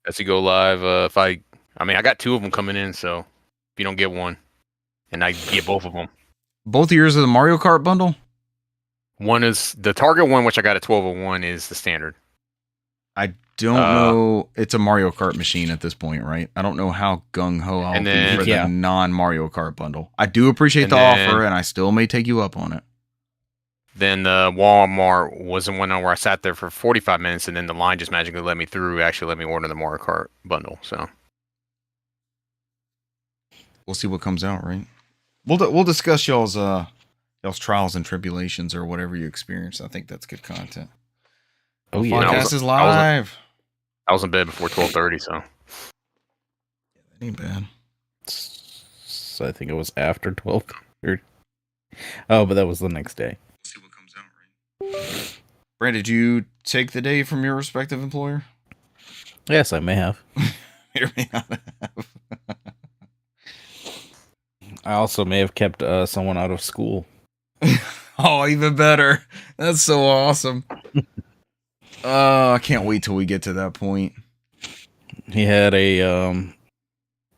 As you go live, I got 2 of them coming in, so if you don't get one, and I get both of them. Both years of the Mario Kart bundle? One is the Target one, which I got at 1201, is the standard. I don't know. It's a Mario Kart machine at this point, right? I don't know how gung-ho I'll be for the non-Mario Kart bundle. I do appreciate the offer, and I still may take you up on it. Then the Walmart was the one where I sat there for 45 minutes, and then the line just magically let me through, actually let me order the Mario Kart bundle. So we'll see what comes out, right? We'll discuss y'all's trials and tribulations or whatever you experienced. I think that's good content. Oh yeah, podcast is live. I was in bed before 12:30, so that ain't bad. So I think it was after 12:30. Oh, but that was the next day. We'll see what comes out, right? Brand, did you take the day from your respective employer? Yes, I may have. You may not have. I also may have kept someone out of school. Oh, even better. That's so awesome. I can't wait till we get to that point. He had a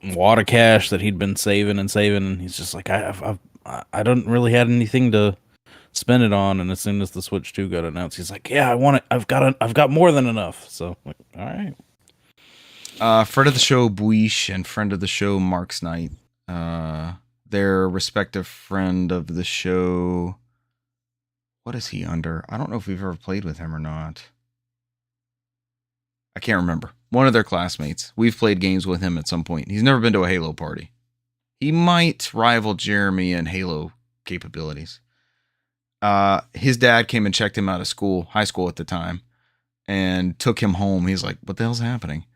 wad of cash that he'd been saving, and he's just like, I don't really had anything to spend it on. And as soon as the Switch 2 got announced, he's like, yeah, I want it. I've got more than enough. So, like, all right. Friend of the show, Buish, and friend of the show, Mark's Knight. Their respective friend of the show. What is he under? I don't know if we've ever played with him or not. I can't remember. One of their classmates. We've played games with him at some point. He's never been to a Halo party. He might rival Jeremy in Halo capabilities. His dad came and checked him out of school, high school at the time, and took him home. He's like, what the hell's happening?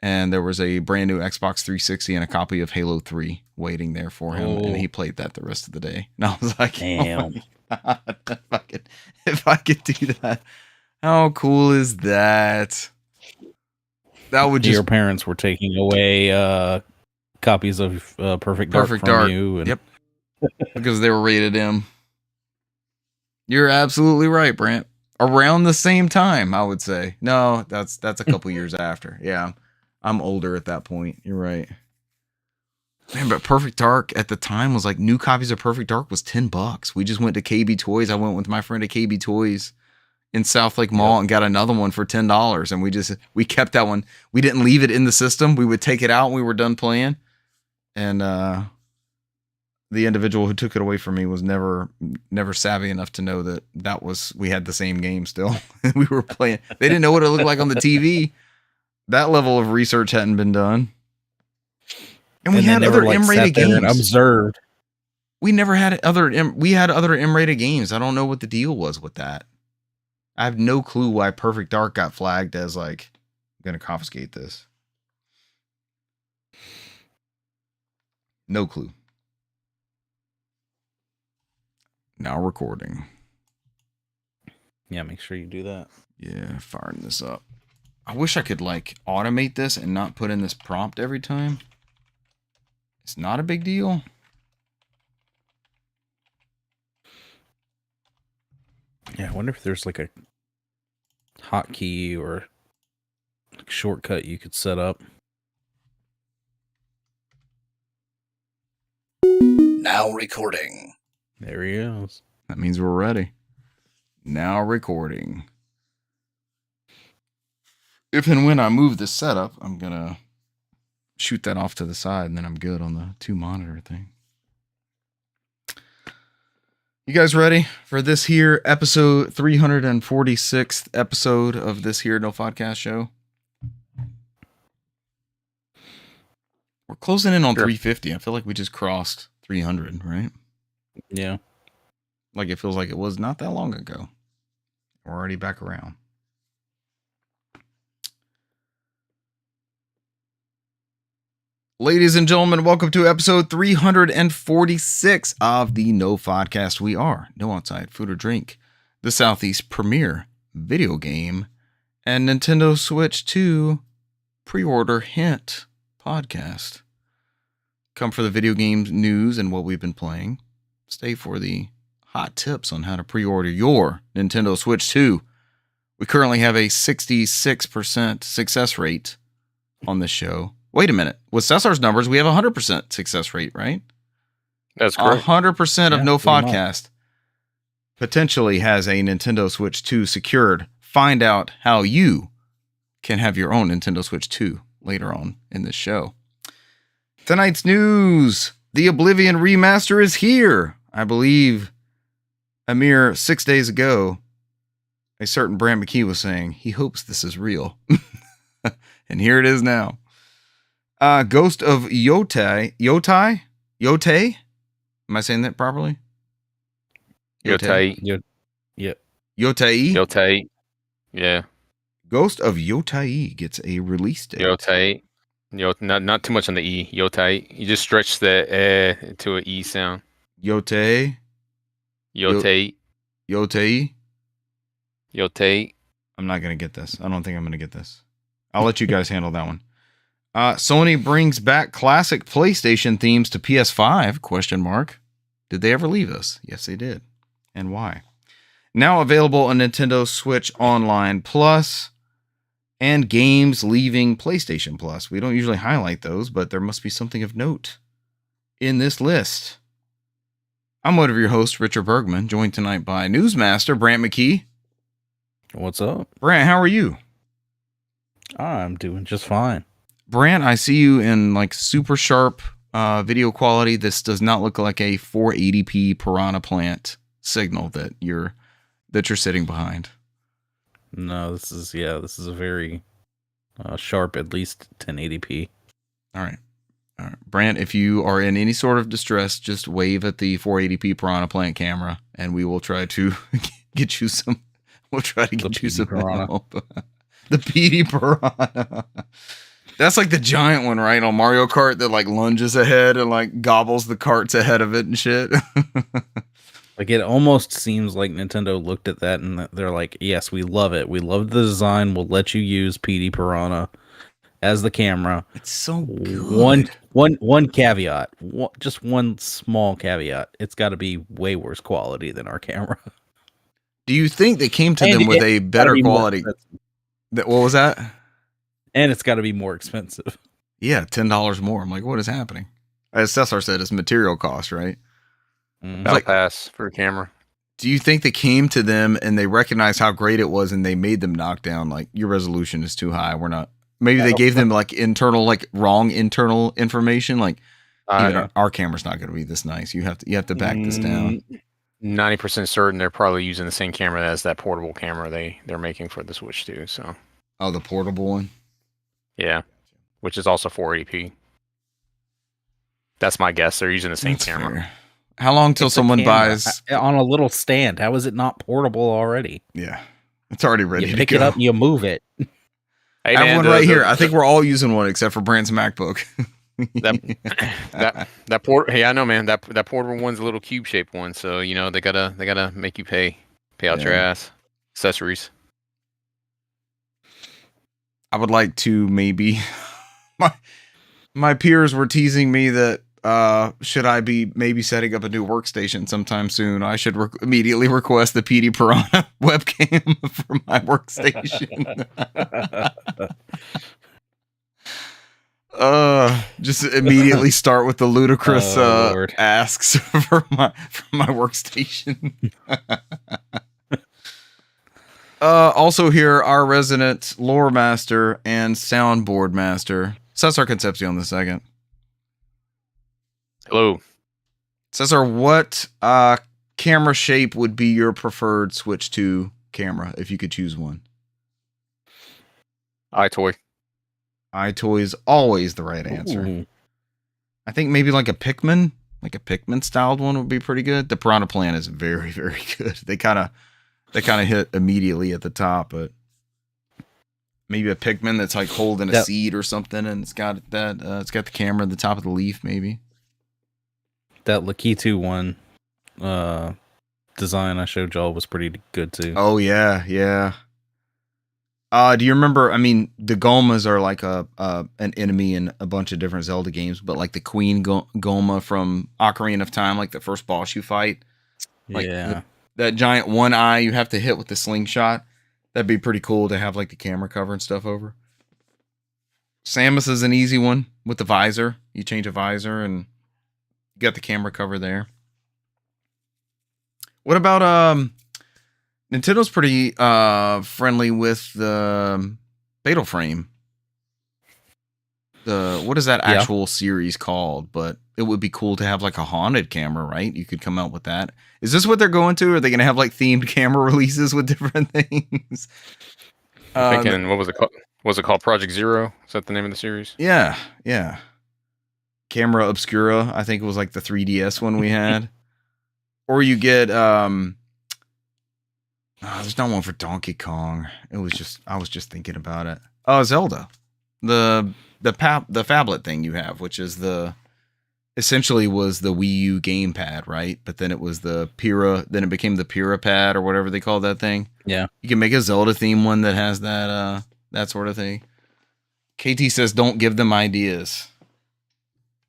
And there was a brand new Xbox 360 and a copy of Halo 3 waiting there for him. And he played that the rest of the day. And I was like, damn. Oh if I could do that, how cool is that? That would just... Your parents were taking away copies of Perfect Dark from you. And... Yep. Because they were rated M. You're absolutely right, Brent. Around the same time, I would say. No, that's a couple years after. Yeah, I'm older at that point. You're right. Man, but Perfect Dark at the time was like, new copies of Perfect Dark was $10. We just went to KB Toys. I went with my friend to KB Toys in South Lake Mall and got another one for $10. And we kept that one. We didn't leave it in the system. We would take it out when we were done playing. And the individual who took it away from me was never savvy enough to know that we had the same game still. We were playing. They didn't know what it looked like on the TV. That level of research hadn't been done. And we had other M-rated games. Observed. We never had we had other M-rated games. I don't know what the deal was with that. I have no clue why Perfect Dark got flagged as like, I'm going to confiscate this. No clue. Now recording. Yeah, make sure you do that. Yeah, firing this up. I wish I could like automate this and not put in this prompt every time. It's not a big deal. Yeah, I wonder if there's like a hotkey or like shortcut you could set up. Now recording. There he is. That means we're ready. Now recording. If and when I move this setup, I'm going to shoot that off to the side, and then I'm good on the 2-monitor thing. You guys ready for this here episode 346th episode of this here NOFODcast show? We're closing in on 350. I feel like we just crossed 300, right? Yeah. Like it feels like it was not that long ago. We're already back around. Ladies and gentlemen, welcome to episode 346 of the NOFODcast. We are No Outside Food or Drink, the Southeast premier video game and Nintendo Switch 2 pre-order hint podcast. Come for the video game news and what we've been playing. Stay for the hot tips on how to pre-order your Nintendo Switch 2. We currently have a 66% success rate on this show. Wait a minute. With Cesar's numbers, we have 100% success rate, right? That's correct. 100% of Yeah, No pretty much. Podcast potentially has a Nintendo Switch 2 secured. Find out how you can have your own Nintendo Switch 2 later on in this show. Tonight's news. The Oblivion remaster is here. I believe a mere 6 days ago, a certain Brant McKee was saying he hopes this is real. And here it is now. Ghost of Yotei? Am I saying that properly? Yotei. Yeah. Yotei? Yotei. Yeah. Ghost of Yotei gets a release date. Yotei. Not too much on the E. Yotei. You just stretch the to an E sound. Yotei? Yotei. Yotei? Yotei. I'm not going to get this. I don't think I'm going to get this. I'll let you guys handle that one. Sony brings back classic PlayStation themes to PS5? Question mark. Did they ever leave us? Yes, they did. And why? Now available on Nintendo Switch Online Plus and games leaving PlayStation Plus. We don't usually highlight those, but there must be something of note in this list. I'm one of your hosts, Richard Bergman, joined tonight by Newsmaster Brant McKee. What's up? Brant, how are you? I'm doing just fine. Brant, I see you in like super sharp video quality. This does not look like a 480p Piranha Plant signal that you're sitting behind. No, this is a very sharp, at least 1080p. All right. Brant, if you are in any sort of distress, just wave at the 480p Piranha Plant camera and we will try to get you some. We'll try to get you some help. The PD Piranha. That's like the giant one, right? On Mario Kart that like lunges ahead and like gobbles the carts ahead of it and shit. Like it almost seems like Nintendo looked at that and they're like, yes, we love it. We love the design. We'll let you use PD Piranha as the camera. It's so good. One caveat. Just one small caveat. It's got to be way worse quality than our camera. Do you think they came to them with a better quality? What was that? And it's got to be more expensive. Yeah, $10 more. I'm like, what is happening? As Cesar said, it's material cost, right? Battle pass for a camera. Do you think they came to them and they recognized how great it was and they made them knock down like your resolution is too high? We're not. Maybe they gave them like wrong internal information. Like even our camera's not going to be this nice. You have to back this down. 90% certain they're probably using the same camera as that portable camera they're making for the Switch 2. So. Oh, the portable one. Yeah, which is also 480p. That's my guess. They're using the same camera. Fair. How long till someone buys on a little stand? How is it not portable already? Yeah, it's already ready. You pick it up, you move it. Hey, I have one right here. I think we're all using one except for Brant's MacBook. that port. Hey, I know, man. That portable one's a little cube shaped one, so you know they gotta make you pay out your ass. Accessories. I would like to maybe. My peers were teasing me that should I be maybe setting up a new workstation sometime soon, I should immediately request the PD Piranha webcam for my workstation. Just immediately start with the ludicrous asks for my workstation. Also here, our resident lore master and soundboard master, Cesar Concepcion the second. Hello. Cesar, what camera shape would be your preferred Switch 2 camera if you could choose one? iToy. iToy is always the right answer. Ooh. I think maybe like a Pikmin styled one would be pretty good. The Piranha Plant is very, very good. They kind of hit immediately at the top, but maybe a Pikmin that's like holding a seed or something, and it's got it's got the camera at the top of the leaf, maybe. That Lakitu one design I showed y'all was pretty good too. Oh yeah. Do you remember? I mean, the Gomas are like an enemy in a bunch of different Zelda games, but like the Queen Goma from Ocarina of Time, like the first boss you fight, like that giant one eye you have to hit with the slingshot. That'd be pretty cool to have like the camera cover and stuff over. Samus is an easy one with the visor. You change a visor and you got the camera cover there. What about Nintendo's pretty friendly with the Fatal Frame. What is that actual series called? But it would be cool to have like a haunted camera, right? You could come out with that. Is this what they're going to? Are they going to have like themed camera releases with different things? Thinking, what was it called? Was it called Project Zero? Is that the name of the series? Yeah. Camera Obscura, I think it was like the 3DS one we had. Or you get there's not one for Donkey Kong. I was just thinking about it. Oh, Zelda. The phablet thing you have, which is essentially was the Wii U gamepad, right? But then it was the Pira, then it became the Pira pad or whatever they call that thing. Yeah. You can make a Zelda theme one that has that sort of thing. KT says don't give them ideas.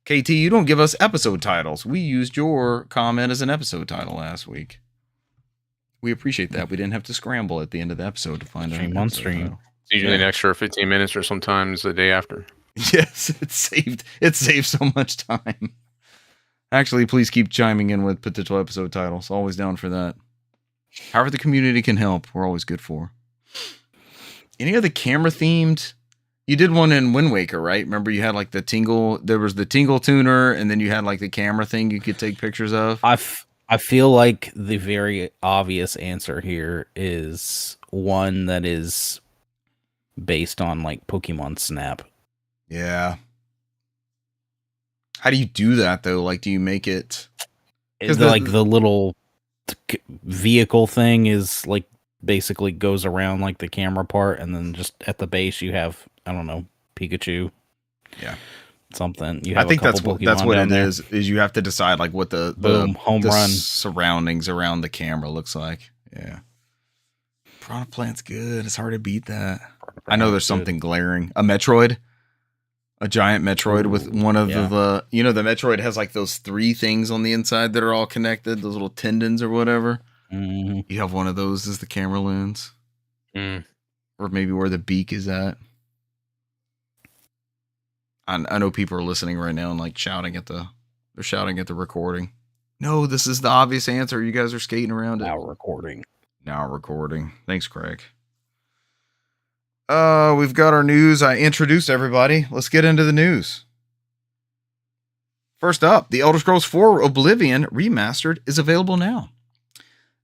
KT, you don't give us episode titles. We used your comment as an episode title last week. We appreciate that. We didn't have to scramble at the end of the episode to find Stream on stream. It's usually an extra 15 minutes or sometimes the day after. Yes, it saved so much time. Actually, please keep chiming in with potential episode titles. Always down for that. However the community can help, we're always good for. Any other camera themed? You did one in Wind Waker, right? Remember you had like the Tingle, there was the Tingle tuner, and then you had like the camera thing you could take pictures of. I feel like the very obvious answer here is one that is based on like Pokemon Snap. Yeah. How do you do that though? Like, do you make it? Because the little vehicle thing is like basically goes around like the camera part, and then just at the base you have, I don't know, Pikachu. Yeah. Something. You I have think that's Pokemon what down it there. is you have to decide like what the home run surroundings around the camera looks like. Yeah. Piranha Plant's good. It's hard to beat that. I know there's something glaring. A Metroid. A giant Metroid with one of the the Metroid has like those 3 things on the inside that are all connected, those little tendons or whatever. Mm-hmm. You have one of those as the camera lens. Mm. Or maybe where the beak is at. I know people are listening right now and like shouting at the recording. No, this is the obvious answer. You guys are skating around it. Now recording. Thanks, Craig. We've got our news. I introduced everybody. Let's get into the news. First up, The Elder Scrolls 4 Oblivion Remastered is available now.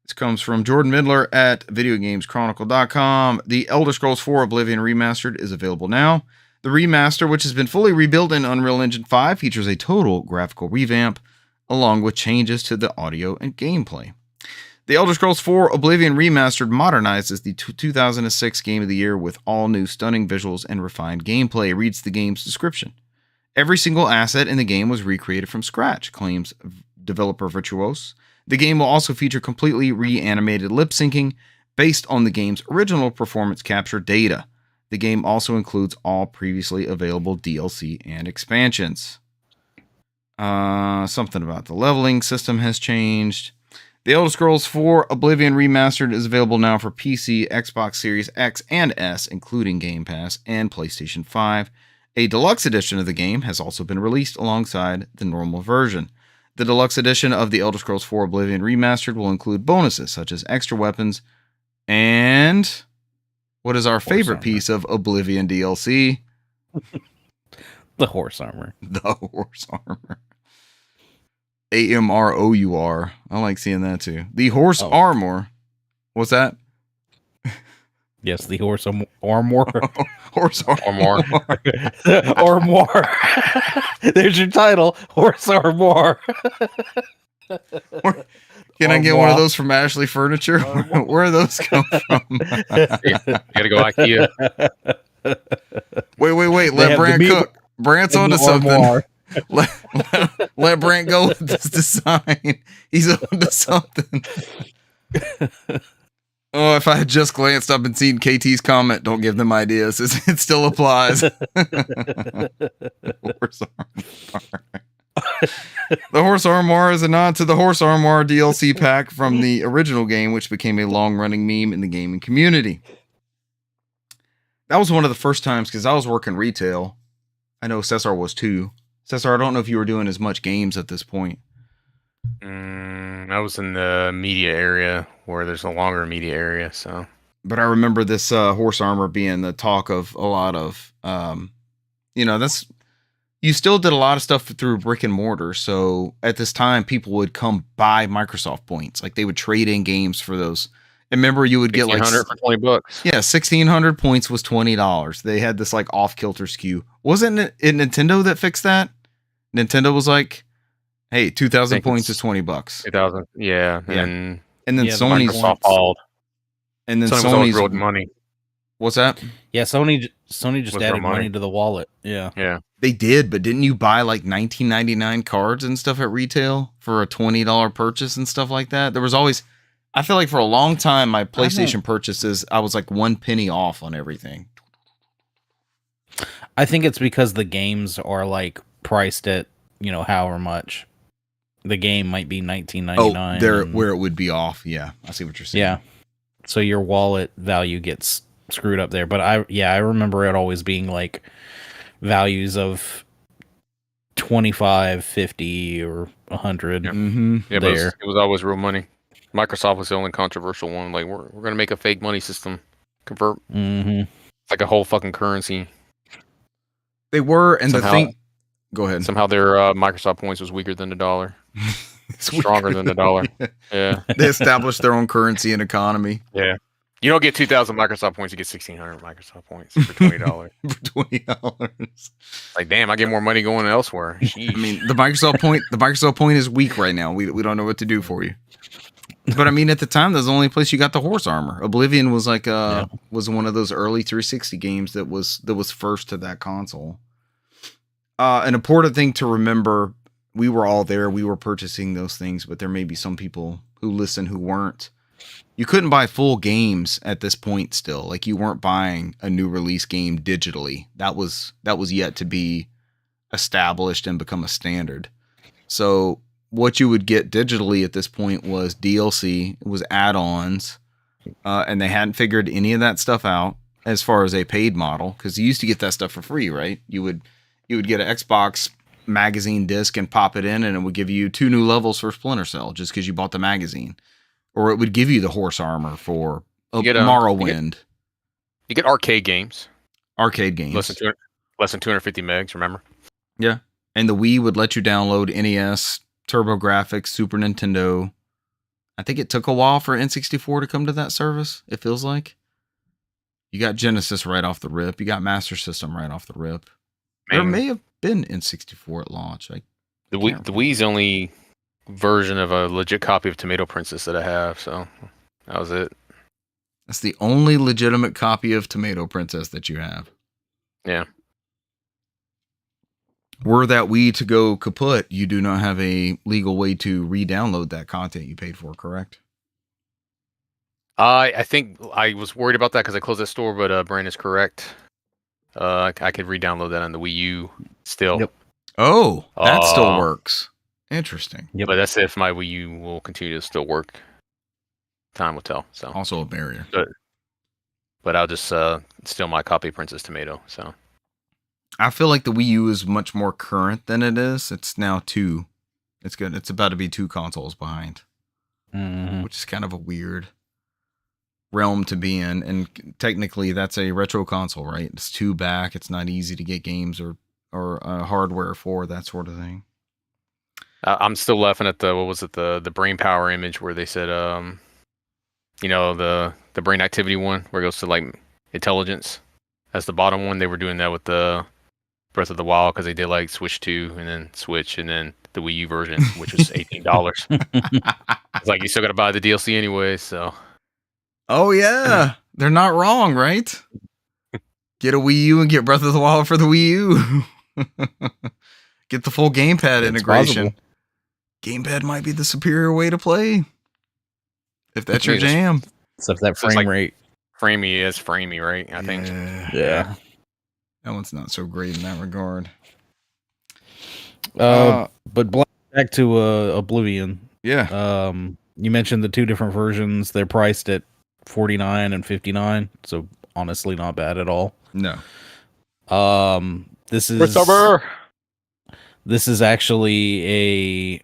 This comes from Jordan Midler at VideoGamesChronicle.com. The Elder Scrolls 4 Oblivion Remastered is available now. The remaster, which has been fully rebuilt in Unreal Engine 5, features a total graphical revamp, along with changes to the audio and gameplay. The Elder Scrolls 4 Oblivion Remastered modernizes the 2006 Game of the Year with all new stunning visuals and refined gameplay, reads the game's description. Every single asset in the game was recreated from scratch, claims developer Virtuos. The game will also feature completely reanimated lip syncing based on the game's original performance capture data. The game also includes all previously available DLC and expansions. Something about the leveling system has changed. The Elder Scrolls 4 Oblivion Remastered is available now for PC, Xbox Series X and S, including Game Pass, and PlayStation 5. A deluxe edition of the game has also been released alongside the normal version. The deluxe edition of The Elder Scrolls 4 Oblivion Remastered will include bonuses such as extra weapons and what is our favorite piece of Oblivion DLC? The horse armor. The horse armor. AMROUR. I like seeing that too. The horse armor. What's that? Yes, the horse armor. Horse armor. Or more. There's your title. Horse armor. Can I get one of those from Ashley Furniture? Where do those come from? Gotta go IKEA. Wait. Let Brant cook. Brant's onto something. Let Brant go with this design. He's onto something. Oh, if I had just glanced up and seen KT's comment, don't give them ideas. It still applies. Horse armor. The Horse Armor is a nod to the Horse Armor DLC pack from the original game, which became a long-running meme in the gaming community. That was one of the first times because I was working retail. I know Cesar was too. Cesar, I don't know if you were doing as much games at this point. I was in the media area where there's a longer media area, so. But I remember this horse armor being the talk of a lot of, you still did a lot of stuff through brick and mortar. So at this time, people would come buy Microsoft points. Like they would trade in games for those. And remember, you would get like $1,600 for $20. Yeah, 1,600 points was $20. They had this like off kilter skew. Wasn't it Nintendo that fixed that? Nintendo was like, "Hey, 2,000 points is $20." 2,000, yeah. And then Yeah, Sony's Microsoft hauled. and then Sony was always Sony's rolled money. What's that? Yeah, Sony just Was added money. money to the wallet. Yeah. Yeah. They did, but didn't you buy like 19.99 cards and stuff at retail for a $20 purchase and stuff like that? There was always, I feel like for a long time, my PlayStation purchases, I was like 1 penny off on everything. I think it's because the games are like priced at, however much. The game might be $19.99. Oh, there where it would be off. Yeah, I see what you're saying. Yeah. So your wallet value gets screwed up there. But I remember it always being like values of 25, 50, or 100. Yeah. Mm-hmm. Yeah, but There. it was always real money. Microsoft was the only controversial one. Like, we're going to make a fake money system. Convert. Mm-hmm. It's like a whole fucking currency. They were, and Somehow- the thing. Go ahead. Somehow their Microsoft points was weaker than the dollar. Stronger than the dollar. Yeah. They established their own currency and economy Yeah. You don't get 2,000 Microsoft points. You get 1,600 Microsoft points for $20. for $20. Like, damn, I get more money going elsewhere. Sheesh. I mean, the Microsoft point is weak right now. We don't know what to do for you. But I mean, at the time, that's the only place you got the horse armor. Oblivion was like was one of those early 360 games that was first to that console. An important thing to remember: we were all there. We were purchasing those things, but there may be some people who listen who weren't. You couldn't buy full games at this point still. Like you weren't buying a new release game digitally. That was yet to be established and become a standard. So what you would get digitally at this point was DLC, it was add-ons, and they hadn't figured any of that stuff out as far as a paid model, because you used to get that stuff for free, right? You would get an Xbox magazine disc and pop it in, and it would give you 2 new levels for Splinter Cell just because you bought the magazine. Or it would give you the horse armor for Morrowind. You get arcade games. Arcade games. Less than 250 megs, remember? Yeah. And the Wii would let you download NES, TurboGrafx, Super Nintendo. I think it took a while for N64 to come to that service, it feels like. You got Genesis right off the rip. You got Master System right off the rip. There may have been N64 at launch. The Wii's the only version of a legit copy of Tomato Princess that I have, so that was it. That's the only legitimate copy of Tomato Princess that you have. Yeah. Were that Wii to go kaput, you do not have a legal way to re-download that content you paid for, correct? I think I was worried about that because I closed that store, but Brandon's correct. I could re-download that on the Wii U still. Yep. Oh, that still works. Interesting. Yeah, but that's if my Wii U will continue to still work. Time will tell. So Also a barrier. but I'll just steal my copy of Princess Tomato. So I feel like the Wii U is much more current than it is. It's now 2. It's good. It's about to be 2 consoles behind, which is kind of a weird realm to be in. And technically, that's a retro console, right? It's 2 back. It's not easy to get games or hardware for that sort of thing. I'm still laughing at the brain power image where they said the brain activity one where it goes to like intelligence. That's the bottom one. They were doing that with the Breath of the Wild because they did like Switch 2 and then Switch and then the Wii U version, which was $18. It's like you still got to buy the DLC anyway. So. Oh yeah, they're not wrong, right? Get a Wii U and get Breath of the Wild for the Wii U. Get the full gamepad integration. Possible. Gamepad might be the superior way to play. If that's your jam. Except that So it's frame like- rate. Framey, right? I think. Yeah. That one's not so great in that regard. But back to Oblivion. Yeah. You mentioned the 2 different versions. They're priced at $49 and $59, so honestly not bad at all. No. This is Christopher. this is actually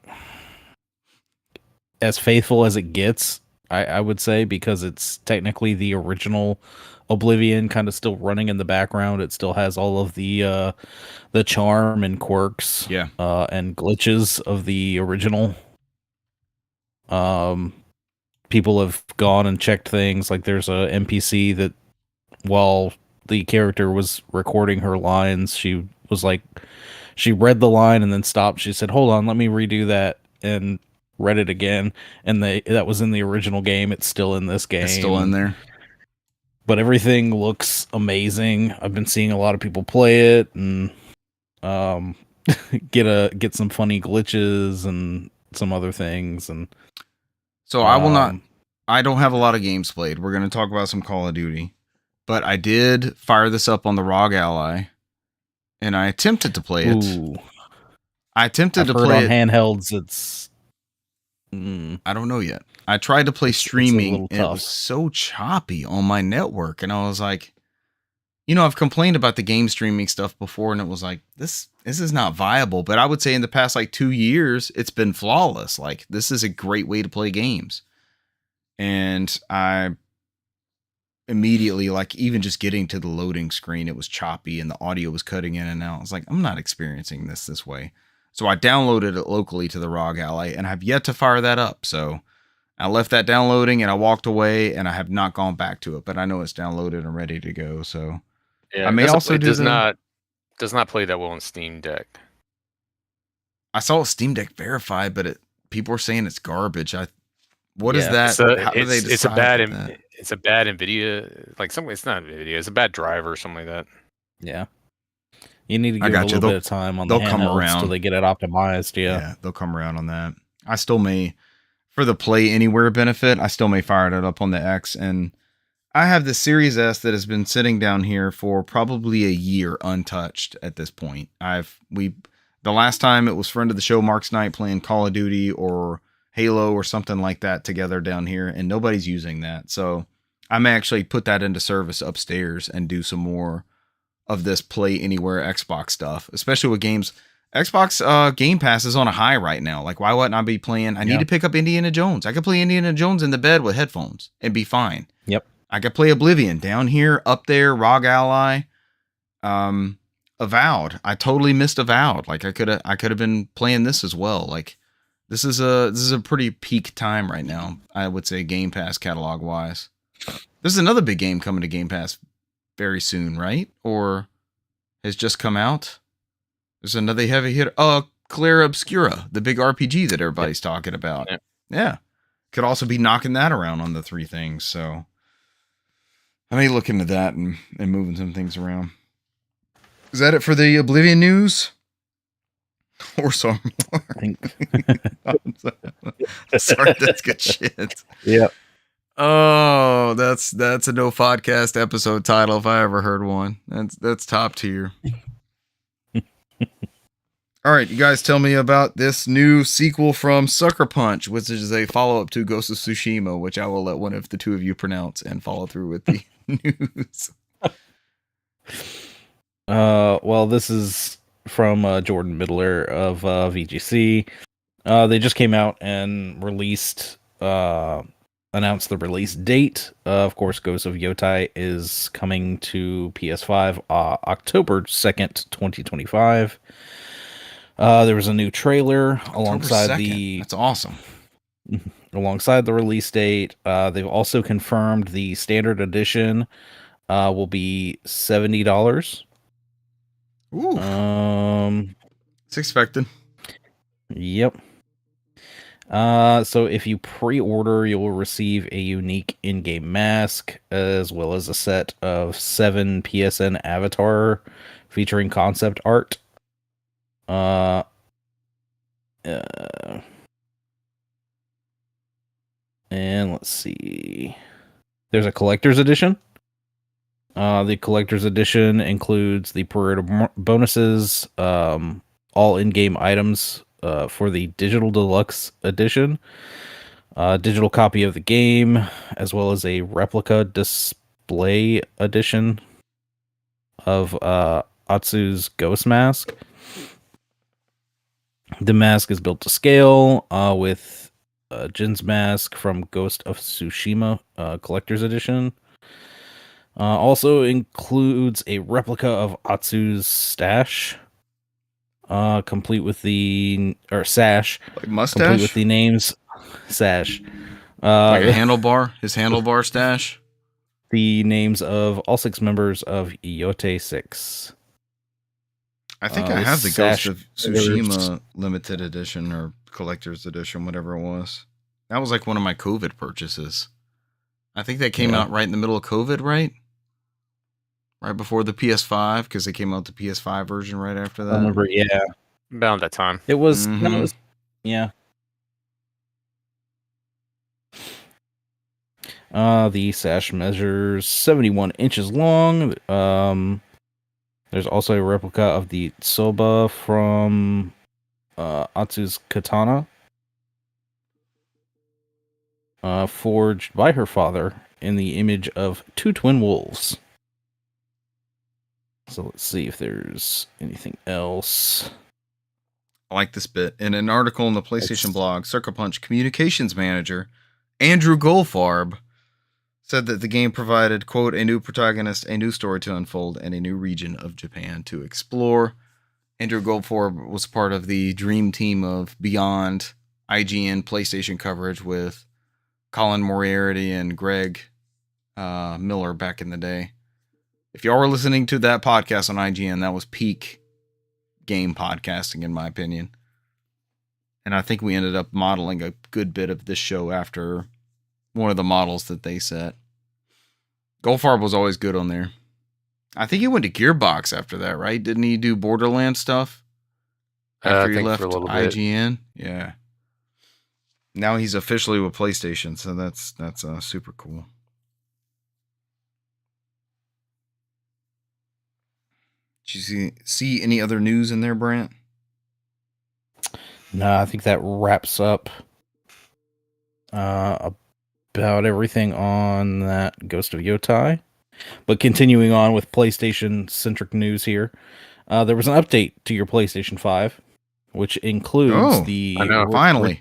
as faithful as it gets, I would say, because it's technically the original Oblivion kind of still running in the background. It still has all of the charm and quirks, and glitches of the original. People have gone and checked things, like there's a NPC that while the character was recording her lines, she was like, she read the line and then stopped. She said, "Hold on, let me redo that," and read it again. And that was in the original game. It's still in this game. It's still in there. But everything looks amazing. I've been seeing a lot of people play it and get some funny glitches and some other things. And so I will not. I don't have a lot of games played. We're going to talk about some Call of Duty, but I did fire this up on the ROG Ally, and I attempted to play it. Ooh. I attempted I've to heard play on it. handhelds. It's I don't know yet. I tried to play streaming, and it tough. was so choppy on my network, and I was like, I've complained about the game streaming stuff before, and it was like, this is not viable. But I would say in the past 2 years, it's been flawless. Like, this is a great way to play games. And I immediately, even just getting to the loading screen, it was choppy and the audio was cutting in and out. I was like, I'm not experiencing this way. So I downloaded it locally to the ROG Ally, and I've yet to fire that up. So I left that downloading and I walked away, and I have not gone back to it, but I know it's downloaded and ready to go. So Yeah, I may also does not play that well on Steam Deck. I saw Steam Deck verified, but people are saying it's garbage. What is that? How do they decide it's a bad NVIDIA, it's not NVIDIA, it's a bad driver or something like that. Yeah. You need to give it a little bit of time on the handhelds till they get it optimized. Yeah, they'll come around on that. I still may, for the Play Anywhere benefit, I still may fire it up on the X. And I have the Series S that has been sitting down here for probably a year untouched at this point. The last time it was friend of the show Mark's Knight playing Call of Duty or Halo or something like that together down here, and nobody's using that. So I may actually put that into service upstairs and do some more of this Play Anywhere Xbox stuff, especially with games. Xbox Game Pass is on a high right now. Like, why wouldn't I be playing? I need to pick up Indiana Jones. I could play Indiana Jones in the bed with headphones and be fine. Yep. I could play Oblivion down here, up there, ROG Ally, Avowed. I totally missed Avowed. Like, I could have been playing this as well. Like, this is a pretty peak time right now, I would say, Game Pass catalog wise. There's another big game coming to Game Pass very soon, right? Or has just come out. There's another heavy hitter. Clara Obscura, the big RPG that everybody's talking about. Yeah. Could also be knocking that around on the three things. So I may look into that and moving some things around. Is that it for the Oblivion news? Or some more? I think. Sorry, that's good shit. Yeah. Oh, that's a NOFODcast episode title if I ever heard one. That's top tier. All right, you guys tell me about this new sequel from Sucker Punch, which is a follow-up to Ghost of Tsushima, which I will let one of the two of you pronounce and follow through with the news. Well, this is from Jordan Middler of VGC. They just came out and announced the release date. Of course, Ghost of Yotai is coming to PS5 October 2nd, 2025. There was a new trailer alongside That's awesome. Alongside the release date. They've also confirmed the standard edition will be $70. Ooh. It's expected. Yep. So if you pre-order, you will receive a unique in-game mask as well as a set of 7 PSN avatar featuring concept art. And let's see. There's a collector's edition. The collector's edition includes the parade bonuses, all in-game items for the digital deluxe edition, digital copy of the game, as well as a replica display edition. of Atsu's ghost mask. The mask is built to scale with Jin's mask from Ghost of Tsushima Collector's Edition. Also includes a replica of Atsu's stash, complete with the sash, Like mustache, complete with the names sash, like a handlebar. His handlebar stash. The names of all 6 members of Yote 6. I think I have the Ghost of Tsushima limited edition or collector's edition, whatever it was. That was like one of my COVID purchases. I think that came out right in the middle of COVID, right? Right before the PS5, because they came out the PS5 version right after that. I remember, yeah. About that time. It was, yeah. The sash measures 71 inches long. There's also a replica of the Soba from Atsu's katana, forged by her father in the image of 2 twin wolves. So let's see if there's anything else. I like this bit. In an article in the PlayStation blog, Circle Punch communications manager Andrew Goldfarb said that the game provided, quote, a new protagonist, a new story to unfold, and a new region of Japan to explore. Andrew Goldfarb was part of the dream team of Beyond IGN PlayStation coverage with Colin Moriarty and Greg Miller back in the day. If y'all were listening to that podcast on IGN, that was peak game podcasting, in my opinion. And I think we ended up modeling a good bit of this show after one of the models that they set. Goldfarb was always good on there. I think he went to Gearbox after that, right? Didn't he do Borderlands stuff after he left IGN? Yeah. Now he's officially with PlayStation, so that's super cool. Did you see any other news in there, Brant? No, I think that wraps up about everything on that Ghost of Yotai. But continuing on with PlayStation-centric news here, there was an update to your PlayStation 5, which includes the... I know, finally.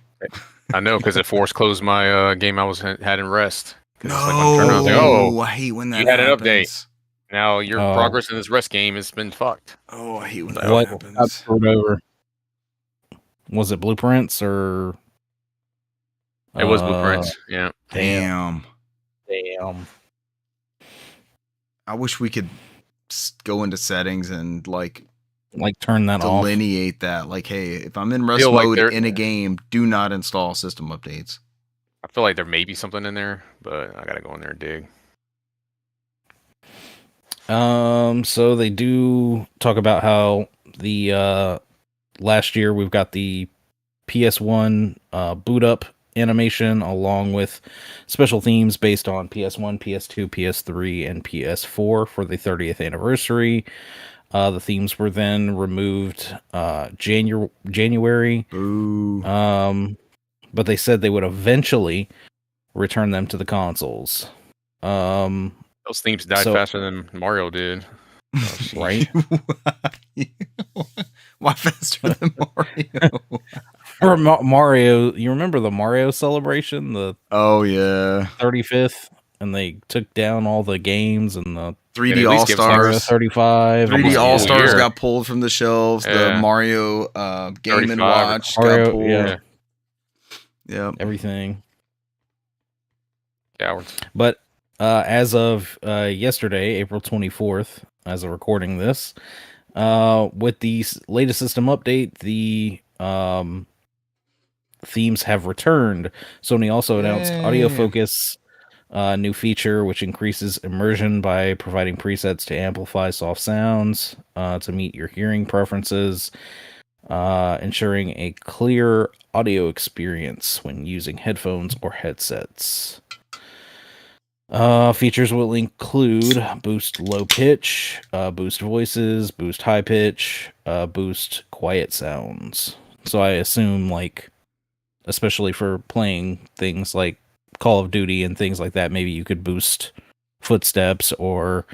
I know, because it forced closed my game I had in rest. No, I hate when that you had happens. an update. Now your progress in this rest game has been fucked. Oh, I hate when that happens. Over. Was it Blueprints or... It was Blueprints, yeah. Damn. I wish we could go into settings and like turn that off. Delineate that. Like, hey, if I'm in rest mode in a game, do not install system updates. I feel like there may be something in there, but I gotta go in there and dig. So they do talk about how the last year we've got the PS1 boot up animation along with special themes based on PS1, PS2, PS3, and PS4 for the 30th anniversary. The themes were then removed January. Ooh. But they said they would eventually return them to the consoles. Those themes died faster than Mario did. Right? Why faster than Mario? Or Mario, you remember the Mario celebration? The 35th, and they took down all the games and the 3D All Stars 35. 3D All Stars got pulled from the shelves. The Mario Game & Watch got pulled. Yeah. Everything. Cowards. But as of yesterday, April 24th, as of recording this, with the latest system update, the themes have returned. Sony also announced Audio Focus, new feature which increases immersion by providing presets to amplify soft sounds to meet your hearing preferences, ensuring a clear audio experience when using headphones or headsets. Features will include boost low pitch, boost voices, boost high pitch, boost quiet sounds. So I assume, like, especially for playing things like Call of Duty and things like that, maybe you could boost footsteps or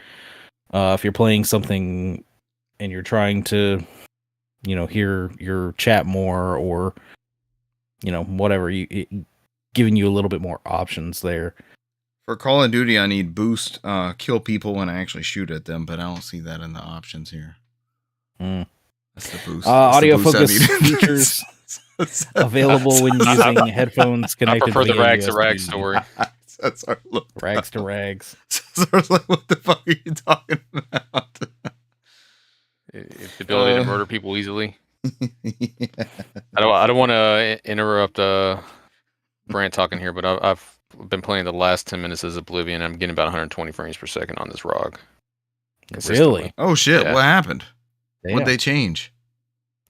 If you're playing something and you're trying to, hear your chat more or, whatever, giving you a little bit more options there. For Call of Duty, I need boost, kill people when I actually shoot at them, but I don't see that in the options here. That's the boost. Audio focus features available when using headphones connected. I prefer the via rags to USB. rags story. That's our look. Rags to rags. So I was like, what the fuck are you talking about? It's the ability to murder people easily. Yeah. I don't want to interrupt Brant talking here, but I've been playing the last 10 minutes as Oblivion. I'm getting about 120 frames per second on this ROG. Really? Oh shit! Yeah. What happened? Damn. What'd they change?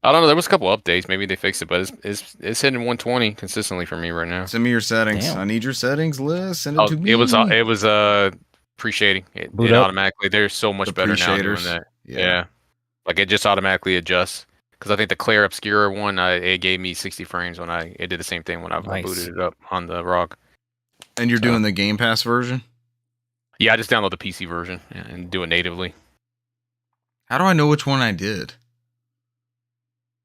I don't know. There was a couple updates. Maybe they fixed it, but it's hitting 120 consistently for me right now. Send me your settings. Damn. I need your settings list. Send it to me. It was pre-shading. It Boot up? automatically. They're so much The better now doing pre-shaders. that. Yeah. Yeah. Like it just automatically adjusts. Because I think the Claire Obscura one, it gave me 60 frames when it did the same thing when I Nice. booted it up on the ROG. And you're doing the Game Pass version? Yeah, I just download the PC version and do it natively. How do I know which one I did?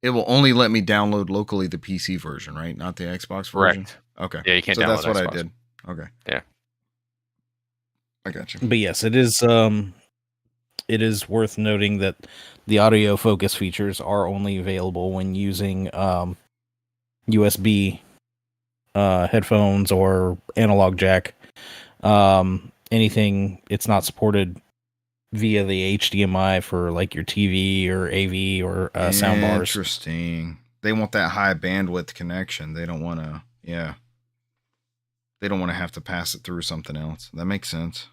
It will only let me download locally the PC version, right? Not the Xbox version? Correct. Okay. Yeah, you can't So download that's what I Xbox. did. Okay. Yeah. I got you. But yes, it is worth noting that the audio focus features are only available when using USB headphones or analog jack. Anything it's not supported via the HDMI for like your TV or AV or soundbars. Interesting. They want that high bandwidth connection. They don't want to, They don't want to have to pass it through something else. That makes sense.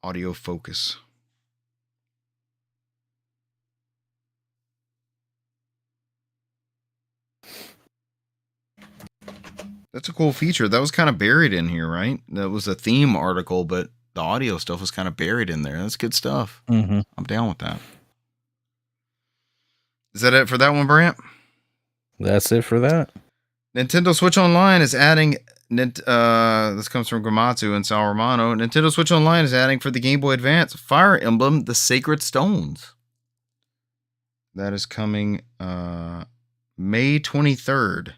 Audio focus. That's a cool feature. That was kind of buried in here, right? That was a theme article, but the audio stuff was kind of buried in there. That's good stuff. Mm-hmm. I'm down with that. Is that it for that one, Brant? That's it for that. Nintendo Switch Online is adding. This comes from Gamatsu and Sal Romano. Nintendo Switch Online is adding for the Game Boy Advance Fire Emblem: The Sacred Stones. That is coming May 23rd.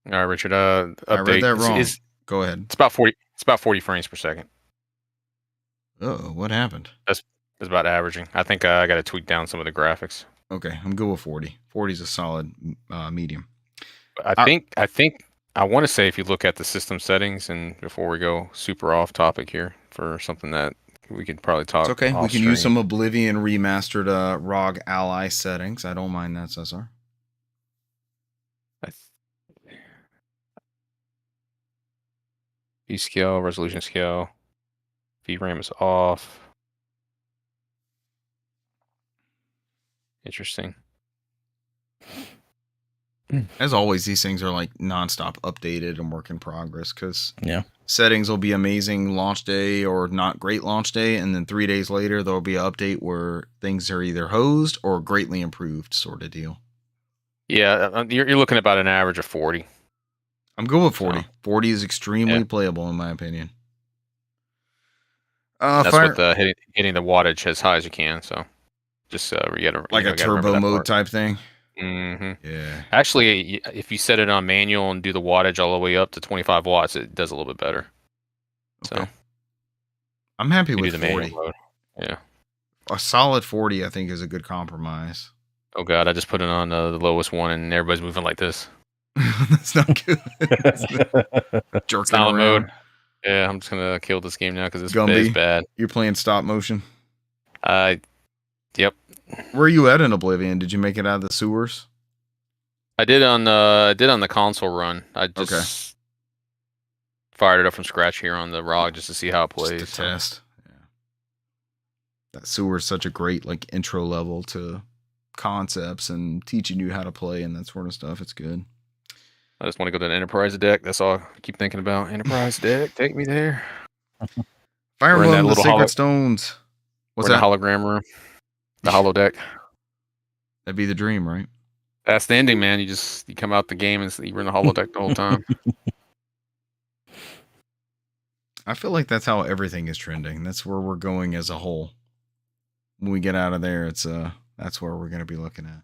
All right, Richard. Update. I read that wrong. It's Go ahead. about 40. It's about 40 frames per second. Oh, what happened? It's about averaging. I think I got to tweak down some of the graphics. Okay, I'm good with 40. 40 is a solid medium. I think I want to say if you look at the system settings, and before we go super off topic here for something that we could probably talk. It's okay. We off can use stream. some Oblivion remastered ROG Ally settings. I don't mind that, Cesar. V scale, resolution scale, VRAM is off. Interesting. As always, these things are like nonstop updated and work in progress because Yeah. settings will be amazing launch day or not great launch day, and then 3 days later there'll be an update where things are either hosed or greatly improved, sort of deal. Yeah, you're looking about an average of 40. I'm good with 40. So, 40 is extremely yeah. playable in my opinion. That's with hitting the wattage as high as you can. So just you gotta, like a turbo mode type thing. Mm-hmm. Yeah. Actually, if you set it on manual and do the wattage all the way up to 25 watts, it does a little bit better. Okay. So I'm happy you do with the 40. manual mode. Yeah. A solid 40, I think, is a good compromise. Oh god, I just put it on the lowest one, and everybody's moving like this. That's not good. Jerking Silent around. mode. Yeah, I'm just gonna kill this game now because it's Gumby. bad. You're playing stop motion. Yep. Where are you at in Oblivion? Did you make it out of the sewers? I did on the console run. I just fired it up from scratch here on the ROG just to see how it plays. Just to test. Yeah. That sewer is such a great like intro level to concepts and teaching you how to play and that sort of stuff. It's good. I just want to go to the Enterprise deck. That's all I keep thinking about. Enterprise deck, take me there. Fire We're in that Emblem: The little Sacred Stones. What's We're in that? the hologram room. The holo deck. That'd be the dream, right? That's the ending, man. You come out the game and you're in the holodeck the whole time. I feel like that's how everything is trending. That's where we're going as a whole. When we get out of there, that's where we're going to be looking at.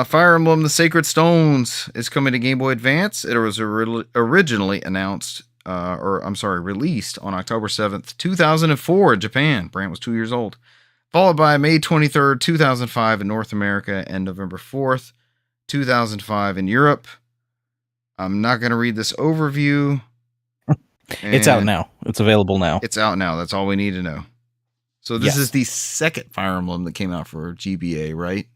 Fire Emblem: The Sacred Stones is coming to Game Boy Advance. It was originally released on October 7th, 2004 in Japan. Brant was 2 years old. Followed by May 23rd, 2005 in North America and November 4th, 2005 in Europe. I'm not going to read this overview. It's out now. It's available now. It's out now. That's all we need to know. So this is the second Fire Emblem that came out for GBA, right?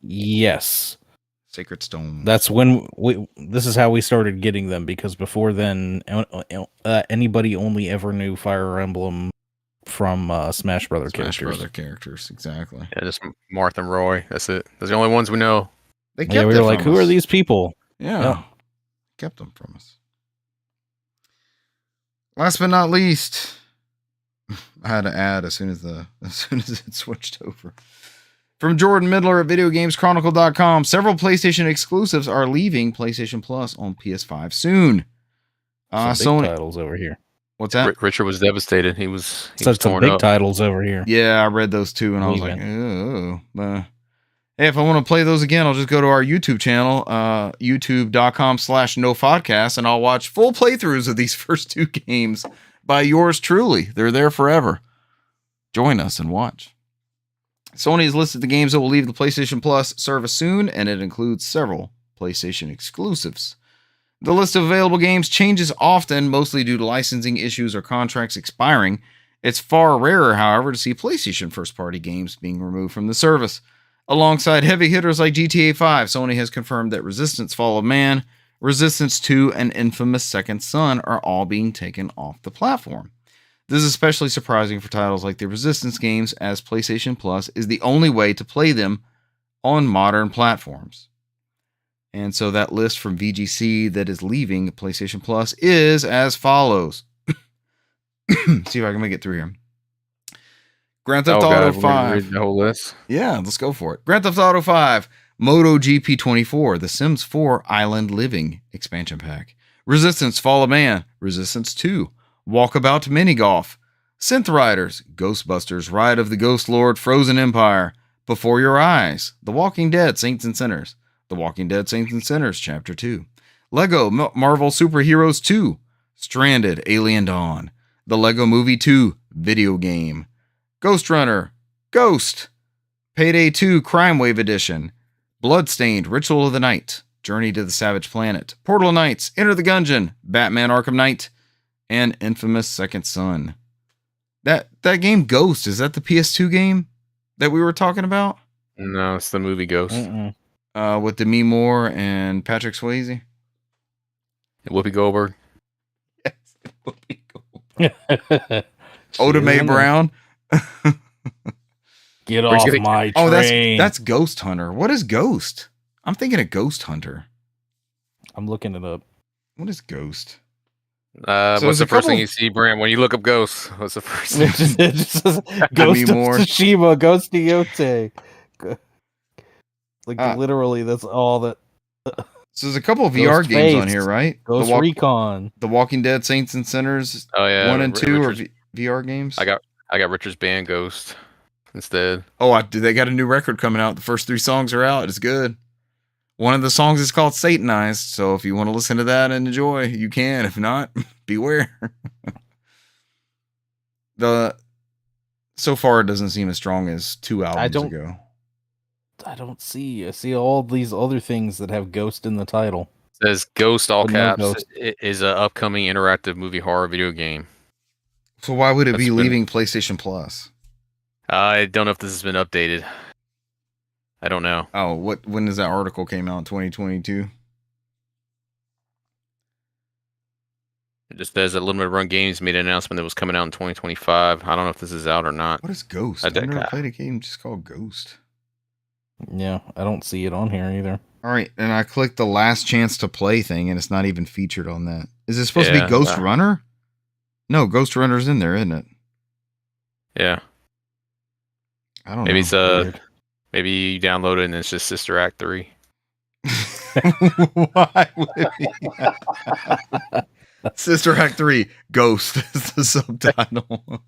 Yes. Sacred Stone. That's when this is how we started getting them, because before then, anybody only ever knew Fire Emblem from Smash Brother characters, exactly. Yeah, just Marth and Roy. That's it. Those are the only ones we know. They we were like, who are these people? Yeah. Kept them from us. Last but not least, I had to add as soon as it switched over. From Jordan Midler at VideoGamesChronicle.com, several PlayStation exclusives are leaving PlayStation Plus on PS5 soon. Some big titles over here. What's that? Richard was devastated. He was some torn big up. titles over here. Yeah, I read those too, and I was like, oh. Hey, if I want to play those again, I'll just go to our YouTube channel, youtube.com/NOFODcast, and I'll watch full playthroughs of these first two games by yours truly. They're there forever. Join us and watch. Sony has listed the games that will leave the PlayStation Plus service soon, and it includes several PlayStation exclusives. The list of available games changes often, mostly due to licensing issues or contracts expiring. It's far rarer, however, to see PlayStation first-party games being removed from the service. Alongside heavy hitters like GTA 5, Sony has confirmed that Resistance: Fall of Man, Resistance 2, and Infamous Second Son are all being taken off the platform. This is especially surprising for titles like the Resistance games, as PlayStation Plus is the only way to play them on modern platforms. And so that list from VGC that is leaving PlayStation Plus is as follows. See if I can make it through here. Grand Theft Auto 5. Read the whole list. Yeah, let's go for it. Grand Theft Auto 5, MotoGP 24, The Sims 4 Island Living expansion pack, Resistance: Fall of Man, Resistance 2, Walkabout Mini Golf, Synth Riders, Ghostbusters: Ride of the Ghost Lord, Frozen Empire, Before Your Eyes, The Walking Dead: Saints and Sinners, The Walking Dead: Saints and Sinners Chapter 2, Lego Marvel Super Heroes 2, Stranded: Alien Dawn, The Lego Movie 2 video game, Ghost Runner, Ghost, Payday 2 Crime Wave Edition, Bloodstained: Ritual of the Night, Journey to the Savage Planet, Portal Knights, Enter the Gungeon, Batman: Arkham Knight, and Infamous Second Son. That game Ghost, is that the PS2 game that we were talking about? No, it's the movie Ghost. With Demi Moore and Patrick Swayze. And Whoopi Goldberg. Yes, Whoopi Goldberg. Oda Mae Brown. Get off my train. Oh, that's Ghost Hunter. What is Ghost? I'm thinking of Ghost Hunter. I'm looking it up. What is Ghost? What's the first thing you see, Brand, when you look up Ghost? What's the first thing? It just says Ghost of Tsushima, Ghost of Yote. Like literally, that's all that. So there's a couple of VR games on here, right? Ghost Recon, The Walking Dead: Saints and Sinners. Oh yeah, 1 and 2 are VR games. I got Richard's band Ghost instead. Oh, they got a new record coming out. The first 3 songs are out. It's good. One of the songs is called Satanized, so if you want to listen to that and enjoy, you can. If not, beware. So far, it doesn't seem as strong as 2 albums ago. I don't see. I see all these other things that have Ghost in the title. It says Ghost, all caps, no Ghost. is an upcoming interactive movie horror video game. So why would it be leaving PlayStation Plus? I don't know if this has been updated. I don't know. Oh, when does that article came out? 2022? It just says that Limited Run Games made an announcement that was coming out in 2025. I don't know if this is out or not. What is Ghost? I've never played a game just called Ghost. Yeah, I don't see it on here either. All right, and I clicked the last chance to play thing, and it's not even featured on that. Is it supposed to be Ghost Runner? No, Ghost Runner's in there, isn't it? Yeah. I don't know. Maybe it's maybe you download it and it's just Sister Act 3. Why would it be? Sister Act 3, Ghost is the subtitle.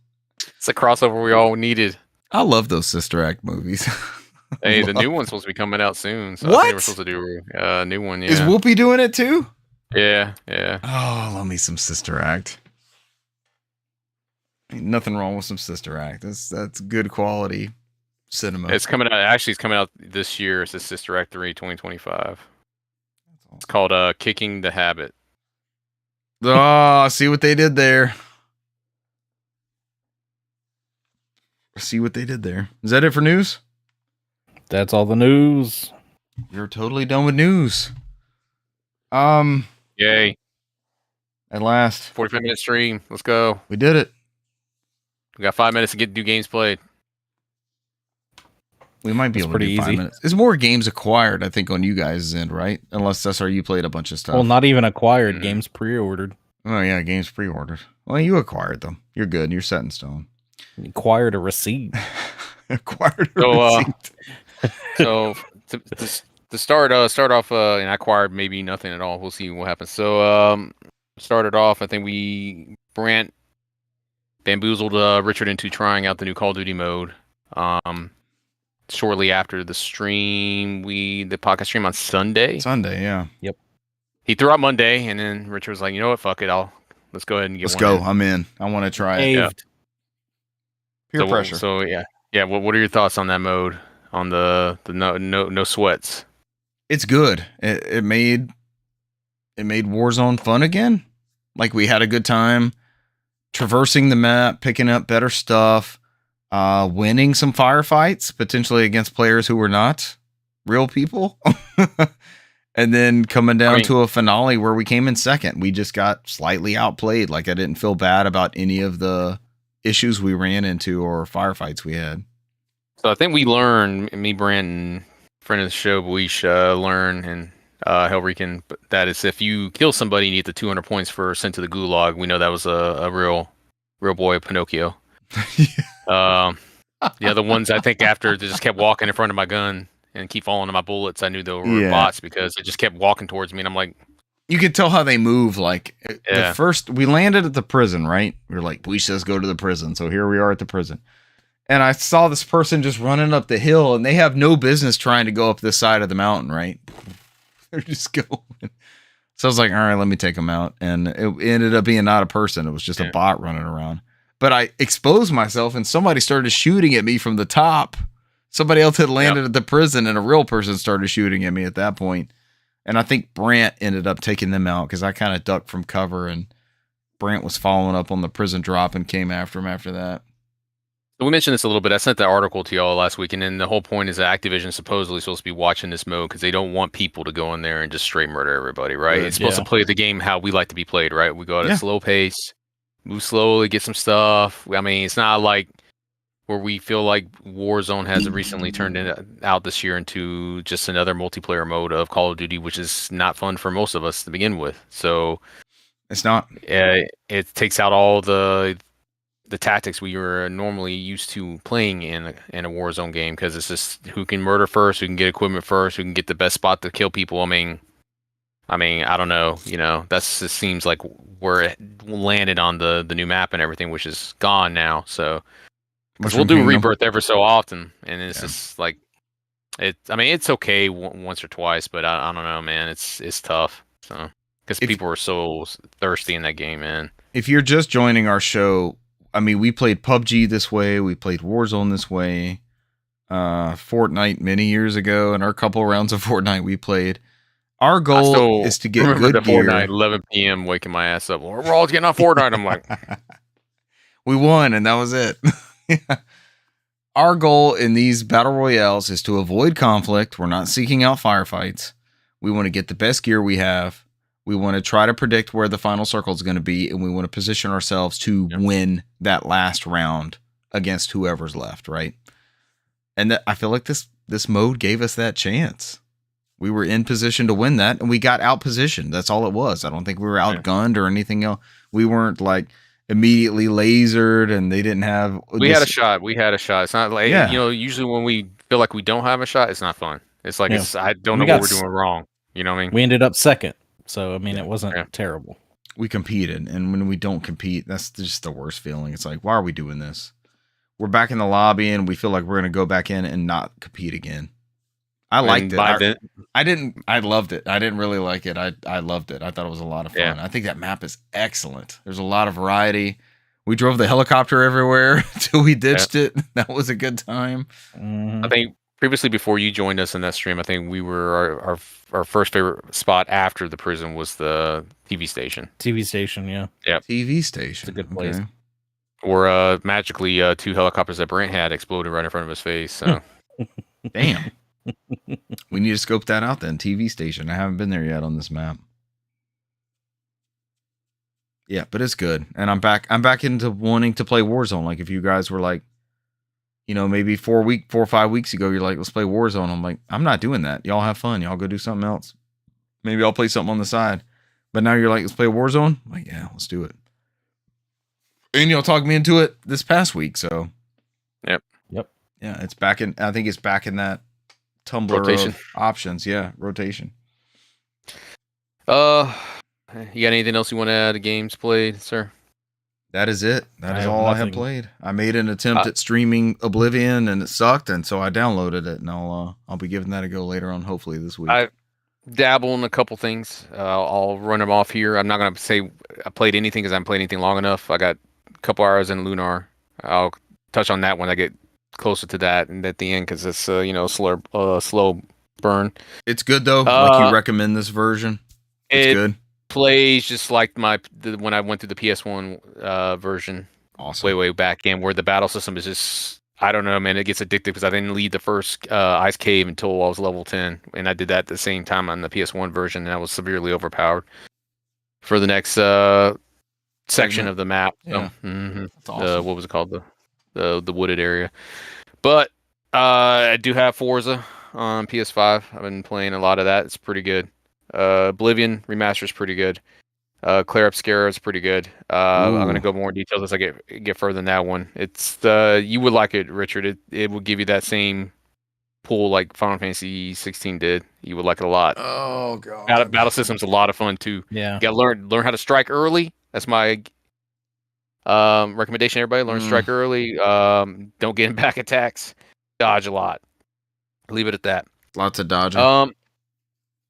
It's a crossover we all needed. I love those Sister Act movies. Hey, the new one's supposed to be coming out soon. So I What? think we're supposed to do a new one. Yeah. Is Whoopi doing it too? Yeah. Oh, love me some Sister Act. Ain't nothing wrong with some Sister Act. That's good quality cinema. It's coming out. Actually, it's coming out this year. It's the Sister Act 3 2025. It's called Kicking the Habit. Oh, see what they did there. See what they did there. Is that it for news? That's all the news. You're totally done with news. Yay. At last. 45-minute stream. Let's go. We did it. We got 5 minutes to do games played. We might be That's able to do pretty 5 easy. minutes. There's more games acquired, I think, on you guys' end, right? Unless SRU played a bunch of stuff. Well, not even acquired. Mhm. Games pre-ordered. Oh, yeah, games pre-ordered. Well, you acquired them. You're good. You're set in stone. Acquired a receipt. Acquired a So, receipt. So to start off, and I acquired maybe nothing at all. We'll see what happens. So started off, I think Brant bamboozled Richard into trying out the new Call of Duty mode. Shortly after the stream, the podcast stream on Sunday. Sunday, yeah. He threw out Monday, and then Richard was like, "You know what? Fuck it. Let's go ahead and get Let's one go. in." I'm in. I want to try it. Saved. Peer So, pressure. So yeah. What are your thoughts on that mode? On the no sweats? It's good. It made Warzone fun again. Like, we had a good time traversing the map, picking up better stuff, winning some firefights, potentially against players who were not real people. And then coming down to a finale where we came in second. We just got slightly outplayed. Like, I didn't feel bad about any of the issues we ran into or firefights we had. So I think we learned, me, Brandon, friend of the show, Buish, learn, and Hellrican, that is if you kill somebody and you get the 200 points for sent to the gulag, we know that was a real boy Pinocchio. The other ones, I think, after they just kept walking in front of my gun and keep falling to my bullets, I knew they were bots because they just kept walking towards me, and I'm like, you could tell how they move. Like, Yeah. the first, we landed at the prison, right? We were like, Buish says go to the prison. So here we are at the prison. And I saw this person just running up the hill, and they have no business trying to go up this side of the mountain, right? They're just going. So I was like, all right, let me take them out. And it ended up being not a person. It was just a bot running around. But I exposed myself, and somebody started shooting at me from the top. Somebody else had landed at the prison, and a real person started shooting at me at that point. And I think Brant ended up taking them out because I kind of ducked from cover, and Brant was following up on the prison drop and came after him after that. So we mentioned this a little bit. I sent that article to y'all last week, and then the whole point is that Activision supposedly supposed to be watching this mode because they don't want people to go in there and just straight murder everybody, right? It's supposed to play the game how we like to be played, right? We go at a slow pace, move slowly, get some stuff. I mean, it's not like where we feel like Warzone has recently turned out this year into just another multiplayer mode of Call of Duty, which is not fun for most of us to begin with. So it's not. It takes out all the tactics we were normally used to playing in a Warzone game, because it's just who can murder first, who can get equipment first, who can get the best spot to kill people. I mean, I don't know, that's just seems like where it landed on the new map and everything, which is gone now. So we'll do Rebirth ever so often, and it's just like it's okay once or twice, but I don't know, man. It's tough. So because people are so thirsty in that game, man. If you're just joining our show, I mean, we played PUBG this way. We played Warzone this way. Fortnite many years ago, and our couple rounds of Fortnite we played. Our goal is to get good gear. Fortnite, 11 p.m. waking my ass up. We're all getting on Fortnite. I'm like, we won, and that was it. Our goal in these battle royales is to avoid conflict. We're not seeking out firefights. We want to get the best gear we have. We want to try to predict where the final circle is going to be, and we want to position ourselves to win that last round against whoever's left, right? And I feel like this mode gave us that chance. We were in position to win that, and we got out-positioned. That's all it was. I don't think we were outgunned or anything else. We weren't, like, immediately lasered, and they didn't have... We had a shot. It's not like, usually when we feel like we don't have a shot, it's not fun. It's like, I don't know what we're doing wrong. You know what I mean? We ended up second. So, I mean, it wasn't terrible. we competed, and when we don't compete, that's just the worst feeling. It's like, why are we doing this? We're back in the lobby, and we feel like we're gonna go back in and not compete again. I liked it. I loved it. I didn't really like it. I loved it. I thought it was a lot of fun. Yeah. I think that map is excellent. There's a lot of variety. We drove the helicopter everywhere until we ditched it. That was a good time. I think previously, before you joined us in that stream, I think we were our first favorite spot after the prison was the TV station. TV station, yeah. Yeah. TV station. It's a good place. Okay. Or magically, 2 helicopters that Brent had exploded right in front of his face. So Damn. We need to scope that out then. TV station. I haven't been there yet on this map. Yeah, but it's good. And I'm back into wanting to play Warzone. Like if you guys were like, you know, maybe 4 or 5 weeks ago, you're like, let's play Warzone. I'm like, I'm not doing that. Y'all have fun. Y'all go do something else. Maybe I'll play something on the side. But now you're like, let's play Warzone. I'm like, yeah, let's do it. And y'all talked me into it this past week, so. Yep. Yeah, it's back in. I think it's back in that tumbler rotation of options. Yeah, rotation. You got anything else you want to add to games played, sir? That is it. That I is have all I have nothing. played. I made an attempt at streaming Oblivion and it sucked, and so I downloaded it, and I'll be giving that a go later on, hopefully this week. I dabble in a couple things. I'll run them off here. I'm not gonna say I played anything because I haven't played anything long enough. I got a couple hours in Lunar. I'll touch on that when I get closer to that and at the end because it's slow burn. It's good though. Like you recommend this version. It's good. Plays just like when I went through the PS1 version. Awesome. Way back in, where the battle system is just, I don't know, man, it gets addictive because I didn't leave the first ice cave until I was level 10, and I did that at the same time on the PS1 version, and I was severely overpowered for the next section of the map. Yeah. That's awesome. What was it called? The wooded area. But I do have Forza on PS5. I've been playing a lot of that. It's pretty good. Oblivion Remaster is pretty good. Claire Obscura is pretty good. I'm gonna go more in details as I get further than that one. It's you would like it, Richard. It will give you that same pool like Final Fantasy 16 did. You would like it a lot. Oh god. Battle system's a lot of fun too. Yeah. You gotta learn how to strike early. That's my recommendation. Everybody learn to strike early. Don't get in back attacks. Dodge a lot. Leave it at that. Lots of dodging.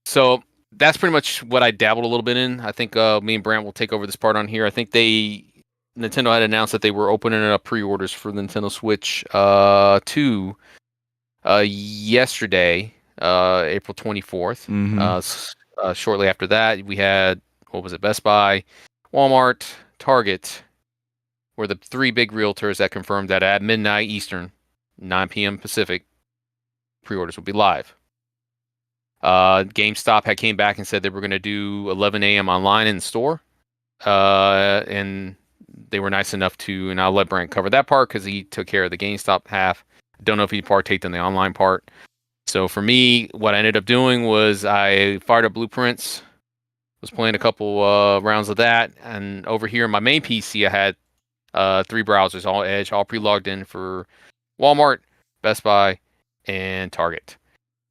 So that's pretty much what I dabbled a little bit in. I think me and Brant will take over this part on here. I think Nintendo had announced that they were opening up pre-orders for the Nintendo Switch 2 yesterday, April 24th. Shortly after that, we had, Best Buy, Walmart, Target, were the 3 big realtors that confirmed that at midnight Eastern, 9 p.m. Pacific, pre-orders will be live. GameStop had came back and said they were going to do 11 a.m. online in the store, and they were nice enough to, and I'll let Brent cover that part because he took care of the GameStop half. Don't know if he partaked in the online part. So for me, what I ended up doing was I fired up Blueprints, was playing a couple rounds of that, and over here on my main PC, I had 3 browsers, all Edge, all pre-logged in for Walmart, Best Buy, and Target.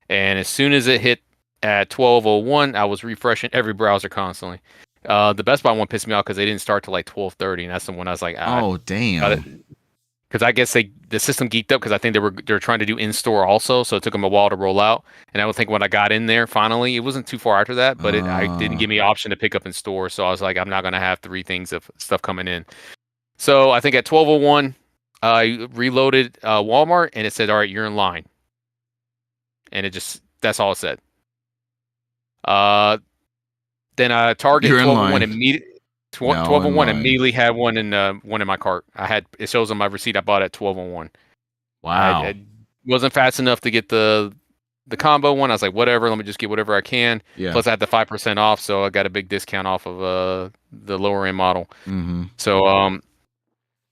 And as soon as it hit at 12:01, I was refreshing every browser constantly. The Best Buy one pissed me off because they didn't start till like 12:30, and that's the one I was like, oh damn. Because I guess the system geeked up because I think they're trying to do in store also, so it took them a while to roll out. And I would think when I got in there finally, it wasn't too far after that, but I didn't give me an option to pick up in store, so I was like, I'm not gonna have 3 things of stuff coming in. So I think at 12:01, I reloaded Walmart, and it said, "All right, you're in line." And that's all it said. Then Target 12:01 immediately. 12:01 immediately had one in my cart. It shows on my receipt I bought at 12:01. Wow. I wasn't fast enough to get the combo one. I was like, whatever, let me just get whatever I can. Yeah. Plus I had the 5% off, so I got a big discount off of the lower end model. Mm-hmm. So I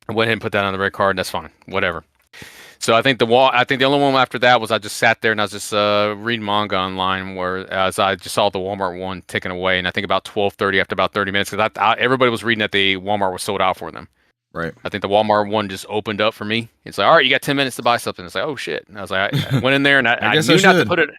went ahead and put that on the red card, and that's fine. Whatever. So I think the only one after that was I just sat there and I was just reading manga online, where as I just saw the Walmart one ticking away, and I think about 12:30 after about 30 minutes, because everybody was reading that the Walmart was sold out for them. Right. I think the Walmart one just opened up for me. It's like, all right, you got 10 minutes to buy something. It's like, oh shit. And I was like, I went in there and I knew not to put it.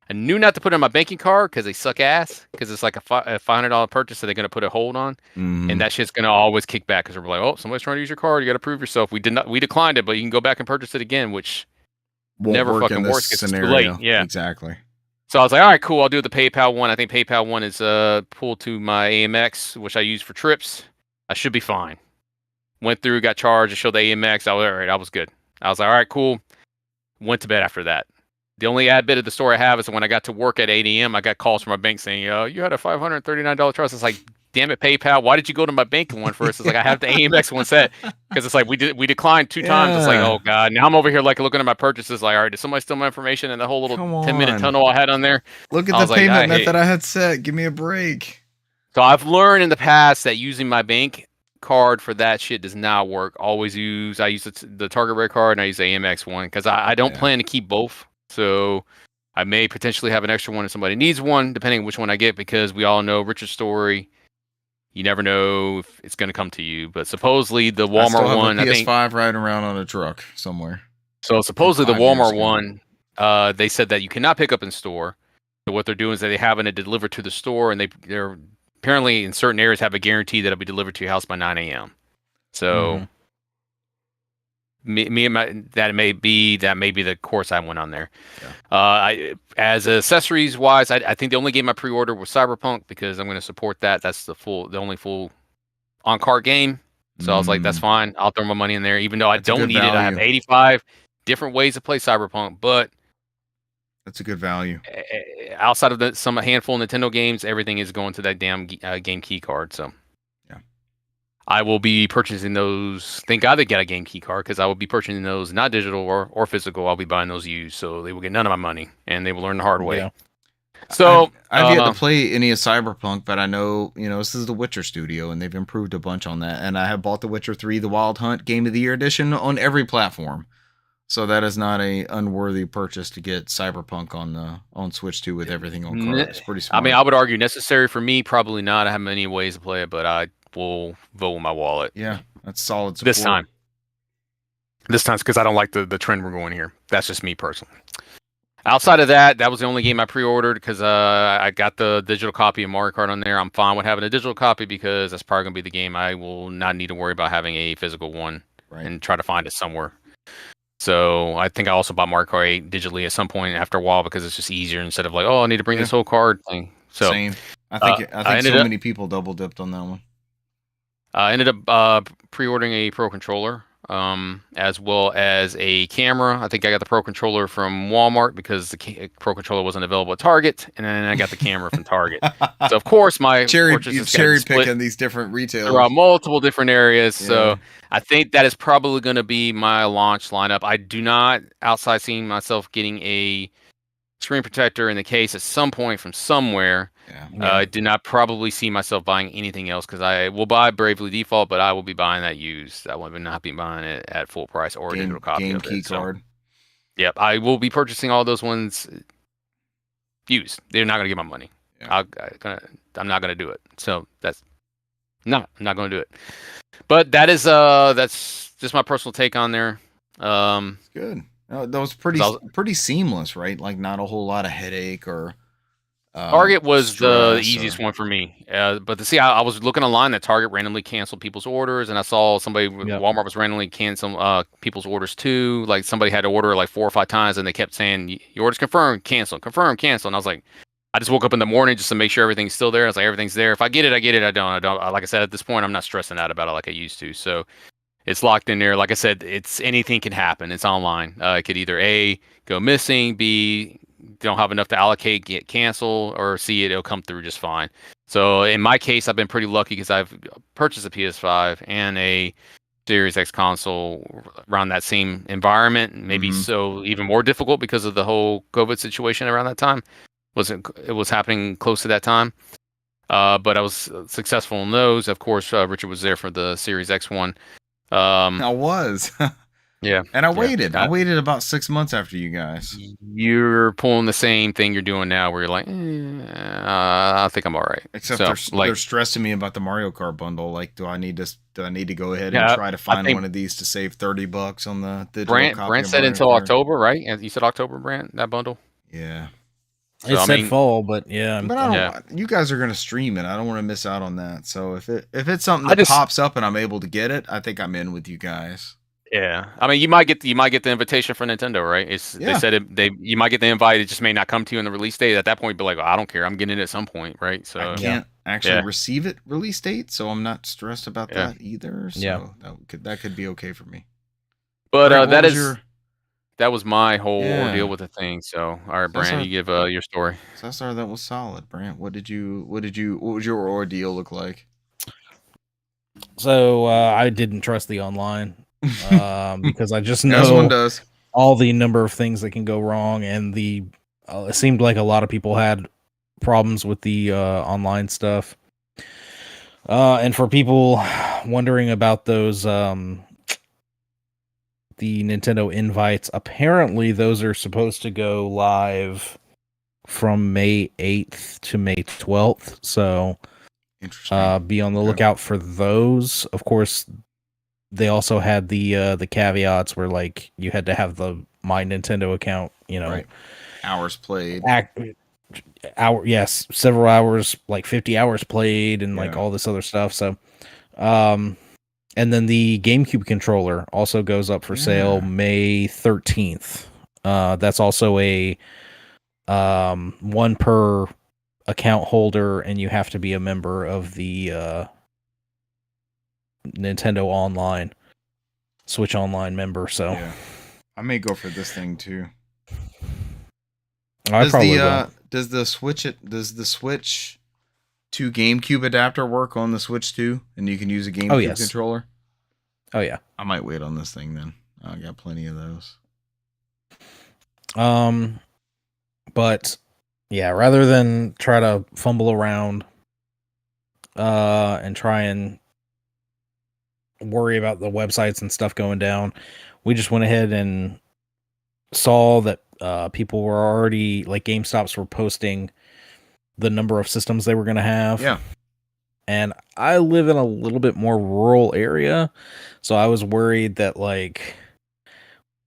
I knew not to put it on my banking card because they suck ass. Because it's like a $500 purchase that they're gonna put a hold on, and that shit's gonna always kick back because we're like, oh, somebody's trying to use your card. You got to prove yourself. We declined it, but you can go back and purchase it again, which Won't never work fucking in this works. It's too scenario. late. Yeah, exactly. So I was like, all right, cool. I'll do the PayPal one. I think PayPal one is pulled to my AMX, which I use for trips. I should be fine. Went through, got charged. It showed the AMX. I was all right. I was good. I was like, all right, cool. Went to bed after that. The only ad bit of the story I have is when I got to work at 8 a.m., I got calls from my bank saying, you had a $539 trust. It's like, damn it, PayPal. Why did you go to my bank one first? It's like, I have the AMX one set. Because it's like, we declined 2 times. It's like, oh, God. Now I'm over here like looking at my purchases like, all right, did somebody steal my information? And the whole little 10-minute tunnel I had on there. Look at the payment method I had set. Give me a break. So I've learned in the past that using my bank card for that shit does not work. I use the Target Red card and I use the AMX one because I don't plan to keep both. So I may potentially have an extra one if somebody needs one, depending on which one I get, because we all know Richard's story. You never know if it's going to come to you. But supposedly the Walmart one, I think PS5 riding around on a truck somewhere. So supposedly the Walmart one, they said that you cannot pick up in store. So what they're doing is that they having it delivered to the store, and they're apparently in certain areas have a guarantee that it'll be delivered to your house by 9 a.m. So that may be the course I went on there. Yeah. As accessories wise, I think the only game I pre-ordered was Cyberpunk because I'm going to support that. That's the only full on cart game. So I was like, that's fine. I'll throw my money in there, even though I don't need it. I have 85 different ways to play Cyberpunk, but that's a good value. Outside of some handful of Nintendo games, everything is going to that damn game key card. So yeah, I will be purchasing those. Thank God they got a game key card because I will be purchasing those not digital or physical. I'll be buying those used, so they will get none of my money and they will learn the hard way. Yeah. So I've yet to play any of Cyberpunk, but I know this is the Witcher studio and they've improved a bunch on that. And I have bought The Witcher 3, the Wild Hunt Game of the Year edition on every platform. So that is not a unworthy purchase to get Cyberpunk on Switch 2 with everything on card. It's pretty smart. I mean, I would argue necessary for me, probably not. I have many ways to play it, but I will vote with my wallet. Yeah, that's solid support. This time, because I don't like the trend we're going here. That's just me personally. Outside of that, that was the only game I pre-ordered because I got the digital copy of Mario Kart on there. I'm fine with having a digital copy because that's probably going to be the game I will not need to worry about having a physical one and try to find it somewhere. So I think I also bought Mario Kart 8 digitally at some point after a while because it's just easier instead of like, I need to bring this whole card thing. So same. I think so many people double dipped on that one. I ended up pre-ordering a Pro controller, as well as a camera. I think I got the Pro controller from Walmart because the Pro controller wasn't available at Target, and then I got the camera from Target. So of course my cherry picking these different retailers throughout multiple different areas. Yeah. So I think that is probably going to be my launch lineup. I do not outside seeing myself getting a screen protector in the case at some point from somewhere. I do not probably see myself buying anything else because I will buy Bravely Default, but I will be buying that used. I will not be buying it at full price or a digital copy of it. Key card. Yep, I will be purchasing all those ones used. They're not going to get my money. Yeah. I'm not going to do it. So I'm not going to do it. But that's just my personal take on there. It's good. That was pretty seamless, right? Like not a whole lot of headache or. Target was the easiest one for me. But I was looking online that Target randomly canceled people's orders, and I saw somebody Walmart was randomly canceling people's orders too. Like somebody had to order like 4 or 5 times, and they kept saying, "Your order's confirmed, cancel, confirm, cancel." And I was like, I just woke up in the morning just to make sure everything's still there. I was like, everything's there. If I get it, I get it. I don't. Like I said, at this point, I'm not stressing out about it like I used to. So it's locked in there. Like I said, anything can happen. It's online. It could either A, go missing, B, don't have enough to allocate, get canceled, or C, it'll come through just fine. So in my case, I've been pretty lucky because I've purchased a PS5 and a Series X console around that same environment. Maybe so even more difficult because of the whole COVID situation around that time. It was happening close to that time. But I was successful in those. Of course, Richard was there for the Series X one. I was. Yeah. And I waited. I waited about 6 months after you guys. You're pulling the same thing you're doing now where you're like, I think I'm all right. Except they're stressing me about the Mario Kart bundle. Like, do I need to go ahead and try to find one of these to save $30 on the digital copy? Brant said until October, right? You said October, Brant, that bundle? Yeah. So It I said mean, fall, but yeah, But I don't. Yeah. You guys are gonna stream it. I don't want to miss out on that. So if it's something I that just pops up and I'm able to get it, I think I'm in with you guys. yeah. I mean, you might get the invitation from Nintendo, right? They Yeah. said you might get the invite. It just may not come to you on the release date. At that point, be like, I don't care. I'm getting it at some point, right? I So can't actually yeah. receive it release date, so I'm not stressed about Yeah. that either. So Yeah. that could be okay for me. But Brent, what that was is your that was my whole ordeal yeah? with the thing. So all right, That's Brand, our you give your story. Cesar, that was solid. Brant, what was your ordeal look like? so I didn't trust the online because I just As one know does. all the number of things that can go wrong, and it seemed like a lot of people had problems with the online stuff. And for people wondering about those the Nintendo invites, apparently those are supposed to go live from May 8th to May 12th. So Interesting. be on the Okay. lookout for those. Of course, they also had the caveats where like you had to have the My Nintendo account, Right. Hours played. Several hours, like 50 hours played and like Yeah. all this other stuff. So and then the GameCube controller also goes up for sale May 13th. That's also a one per account holder, and you have to be a member of the Nintendo Online, Switch Online member. So Yeah. I may go for this thing too. I probably will. Does the Switch to GameCube adapter work on the Switch 2? And you can use a GameCube controller? Oh yeah. I might wait on this thing then. I got plenty of those. But yeah, rather than try to fumble around and try and worry about the websites and stuff going down, we just went ahead and saw that people were already, like, GameStops were posting the number of systems they were going to have. Yeah. And I live in a little bit more rural area, so I was worried that like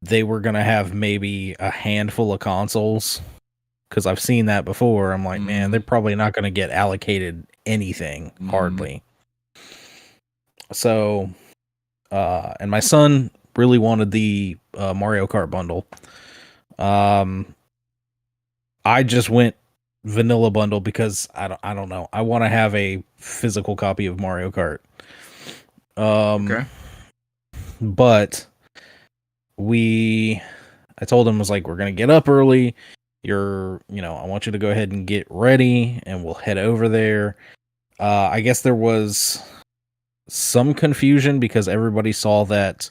they were going to have maybe a handful of consoles, because I've seen that before. I'm like, man, they're probably not going to get allocated anything, hardly. So, and my son really wanted the Mario Kart bundle. I just went vanilla bundle because I don't know. I want to have a physical copy of Mario Kart. Okay. But I told him, I was like, we're gonna get up early. I want you to go ahead and get ready, and we'll head over there. I guess there was some confusion because everybody saw that,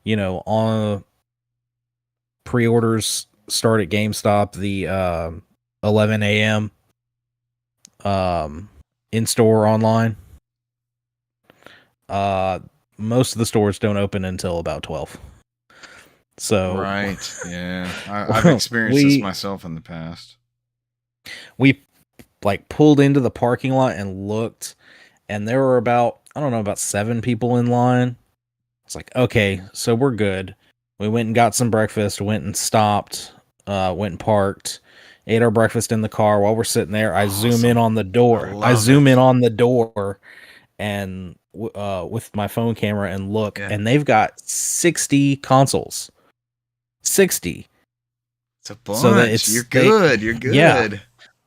on pre-orders start at GameStop the 11 a.m. In store online. Most of the stores don't open until about 12. So right, yeah, I've experienced this myself in the past. We like pulled into the parking lot and looked, and there were about 7 people in line. It's like, okay, so we're good. We went and got some breakfast, went and stopped, went and parked, ate our breakfast in the car. While we're sitting there, I zoom in on the door. I zoom in on the door and with my phone camera and look, and they've got 60 consoles. 60. It's a bunch. So you're good. You're good. Yeah,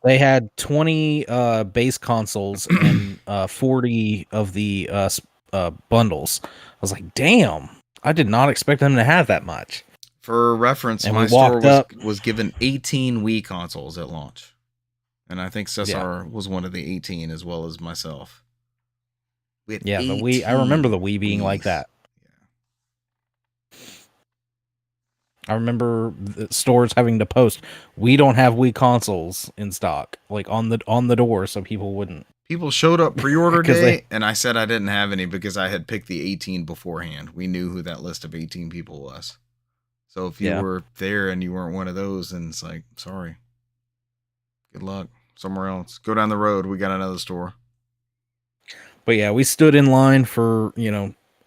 they had 20 base consoles and 40 of the bundles. I was like, damn, I did not expect them to have that much. For reference, and my store was given 18 Wii consoles at launch. And I think Cesar was one of the 18 as well as myself. The Wii. I remember the Wii being like that. I remember the stores having to post, we don't have Wii consoles in stock, like on the door, so people wouldn't. People showed up pre-order day, and I said I didn't have any because I had picked the 18 beforehand. We knew who that list of 18 people was. So if you were there and you weren't one of those, then it's like, sorry. Good luck. Somewhere else. Go down the road. We got another store. But yeah, we stood in line for,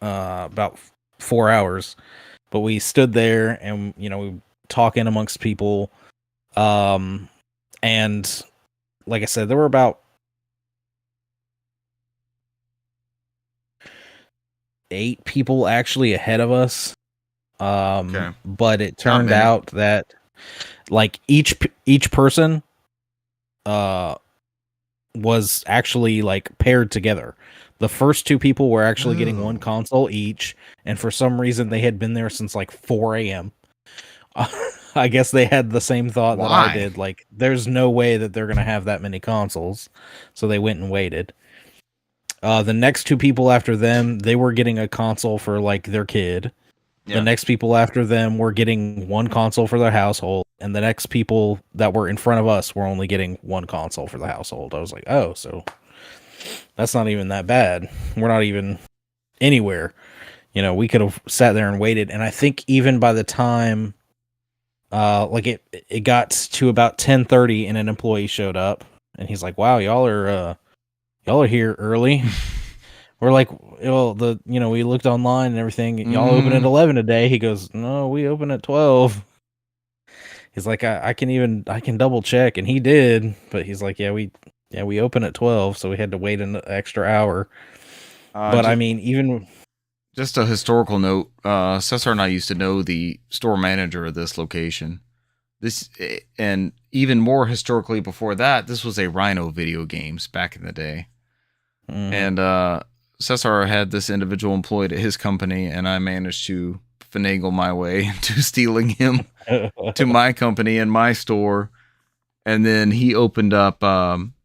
about 4 hours. But we stood there and, we were talking amongst people. I And like I said, there were about 8 people actually ahead of us. But it turned out that like each person was actually like paired together. The first 2 people were actually getting one console each, and for some reason they had been there since like 4 a.m. I guess they had the same thought that I did. Like, there's no way that they're gonna have that many consoles, so they went and waited. The next 2 people after them, they were getting a console for like their kid. Yeah. The next people after them were getting one console for their household, and the next people that were in front of us were only getting one console for the household. I was like, oh, so that's not even that bad. We're not even anywhere. You know, we could have sat there and waited. And I think even by the time, like it got to about 10:30, and an employee showed up, and he's like, "Wow, y'all are here early." We're like, well, we looked online and everything. Y'all open at 11 today. He goes, no, we open at 12. He's like, I can double check, and he did, but he's like, we open at 12, so we had to wait an extra hour. But I mean, even just a historical note, Cesar and I used to know the store manager of this location. And even more historically before that, this was a Rhino Video Games back in the day. And Cesar had this individual employed at his company, and I managed to finagle my way into stealing him to my company and my store. And then he opened up,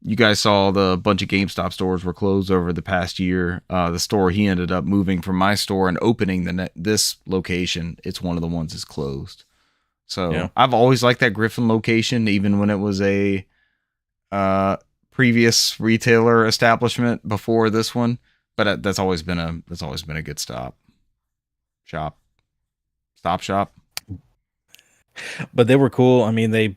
you guys saw the bunch of GameStop stores were closed over the past year. The store he ended up moving from my store and opening this location. It's one of the ones that's closed. So I've always liked that Griffin location, even when it was a previous retailer establishment before this one. But that's always been a good stop shop. But they were cool. I mean,